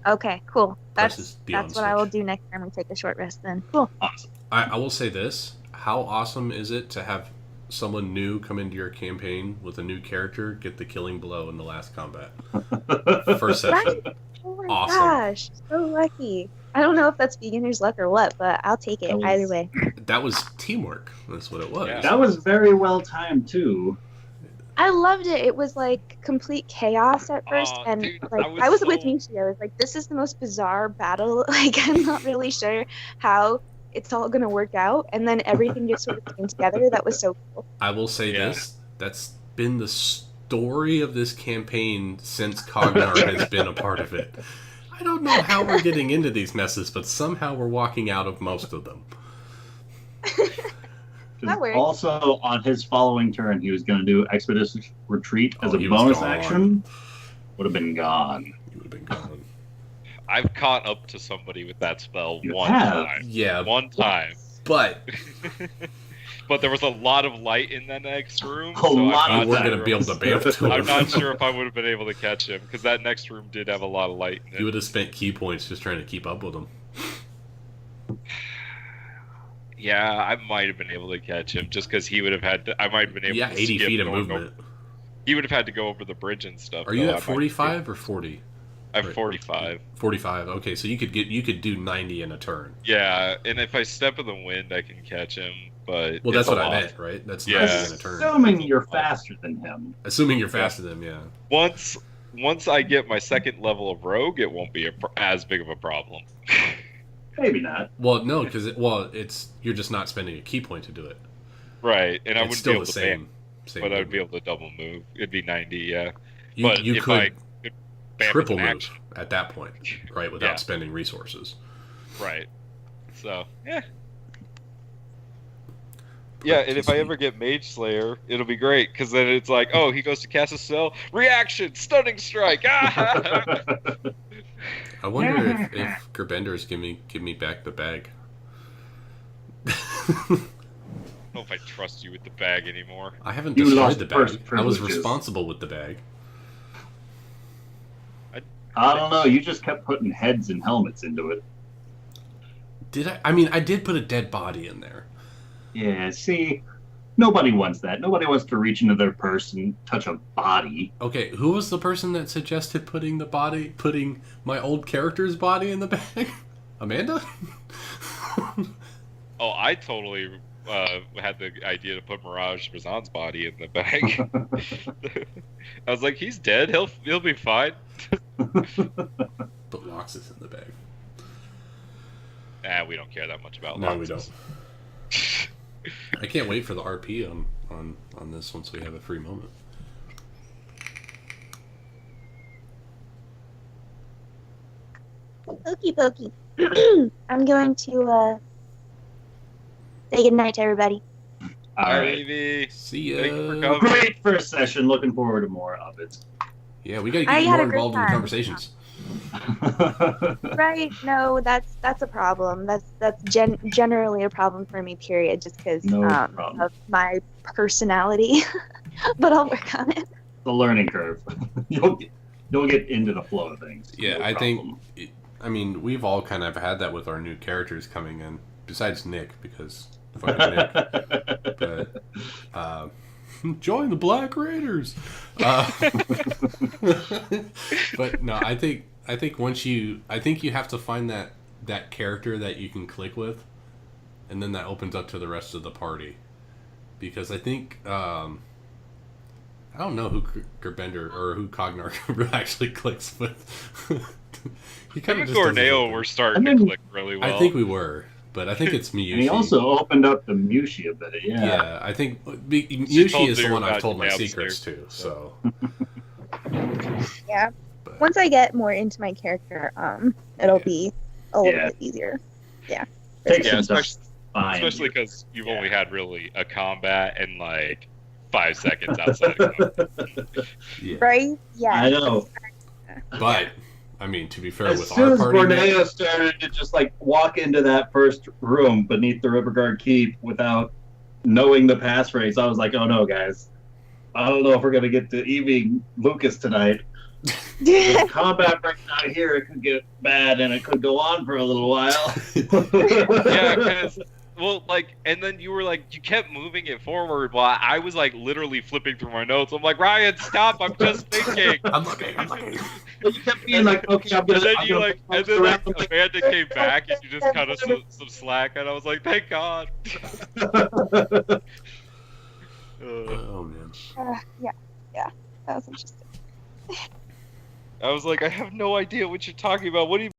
Okay, cool. Presses the That's on what I will switch. do next time we take a short rest then. Cool. Awesome. I will say this. How awesome is it to have someone new come into your campaign with a new character get the killing blow in the last combat? First session. Right? Oh my Awesome. gosh, so lucky. I don't know if that's beginner's luck or what, but I'll take it That was- either way. That was teamwork. That's what it was. Yeah. That was very well timed, too. I loved it. It was like complete chaos at first, Aw, and dude, like I was with so- Michi. I was like, "This is the most bizarre battle. Like, I'm not really sure how it's all gonna work out." And then everything just sort of came together. That was so cool. I will say Yeah. this. That's been the story of this campaign since Cognar has been a part of it. I don't know how we're getting into these messes, but somehow we're walking out of most of them. That works. Also, on his following turn, he was going to do Expeditious Retreat as Oh, a he was bonus gone. action. Would have been gone. You would have been gone. I've caught up to somebody with that spell You one have? time. Yeah, One time. but But there was a lot of light in the next room. A so lot I'm of we not weren't going to sure- be able to bamf to him. I'm not sure if I would have been able to catch him because that next room did have a lot of light in it. You would have spent key points just trying to keep up with him. Yeah, I might have been able to catch him just because he would have had to. I might have been able Yeah, to 80 skip feet of going movement. over- he would have had to go over the bridge and stuff. Are you though. I at might- 45 or 40? I have Right. 45. 45. Okay, so you could do 90 in a turn. Yeah, and if I step in the wind, I can catch him. But Well, that's it's a what I lot. meant, right? That's Yeah. 90 in a turn. Assuming you're faster than him. Assuming you're faster than him, yeah. Once I get my second level of rogue, it won't be as big of a problem. Maybe not. Well, no, because it's you're just not spending a key point to do it. Right, and I It's wouldn't still be able the to same. bam, but I'd be able to double move. It'd be 90, yeah. You, but you if could I could bam triple with move an action, at that point, right? Without Yeah. spending resources. right? So yeah, yeah. And if I ever get Mage Slayer, it'll be great because then it's like, oh, he goes to cast a spell, reaction, stunning strike. Ah! I wonder if Gerbender's give me back the bag. I don't know if I trust you with the bag anymore. I haven't You destroyed lost the first bag. I was privileges. responsible with the bag. I don't know. You just kept putting heads and helmets into it. Did I? I mean, I did put a dead body in there. Yeah, see, nobody wants that. Nobody wants to reach into their purse and touch a body. Okay, who was the person that suggested putting my old character's body in the bag? Amanda? Oh, I totally had the idea to put Mirage Razan's body in the bag. I was like, he's dead. He'll be fine. But Lox is in the bag. We don't care that much about No, Loxus. we don't. I can't wait for the RP on this once we have a free moment. Okie pokey. I'm going to say goodnight to everybody. All Bye, right. baby. See Thank you for ya. coming. Great first session. Looking forward to more of it. Yeah, we gotta I get had more a great involved in the time. conversations. Right? No, that's a problem. That's generally a problem for me. Period. Just because No problem. of my personality. But I'll work on it. The learning curve. You'll get into the flow of things. Yeah, No I problem. think. I mean, we've all kind of had that with our new characters coming in. Besides Nick, because fucking Nick. But join the Black Raiders. But no, I think you have to find that character that you can click with, and then that opens up to the rest of the party. Because I think I don't know who Gerbender or who Cognar actually clicks with. He Him kind and of just does Corneo everything. were starting And to then- click really well. I think we were, but I think it's Miyushi. And he also opened up the Mushi a bit. Yeah. Yeah, I think She Miyushi told is the you one I've about told your my nail secrets stare. to. So Yeah. But- Once I get more into my character, it'll Yeah. be a little Yeah. bit easier. Yeah. Take Yeah, some time. especially because you've Yeah. only had really a combat and like 5 seconds outside of combat. yeah, Right? Yeah. I know. but I mean, to be fair, As with soon our as party, Borneo started to just like walk into that first room beneath the Riverguard Keep without knowing the passphrase, I was like, oh no, guys. I don't know if we're going to get to Evie Lucas tonight. The combat breaks out here, it could get bad and it could go on for a little while. Yeah, because well, like, and then you were like, you kept moving it forward while I was like literally flipping through my notes. I'm like, Ryan, stop! I'm just thinking. I'm looking. You kept being like, okay, I'm And gonna. then I'm you gonna like, put and then my like around Amanda came back and you just cut us some slack, and I was like, thank God. Oh man. Yeah. That was interesting. I was like, I have no idea what you're talking about. What do you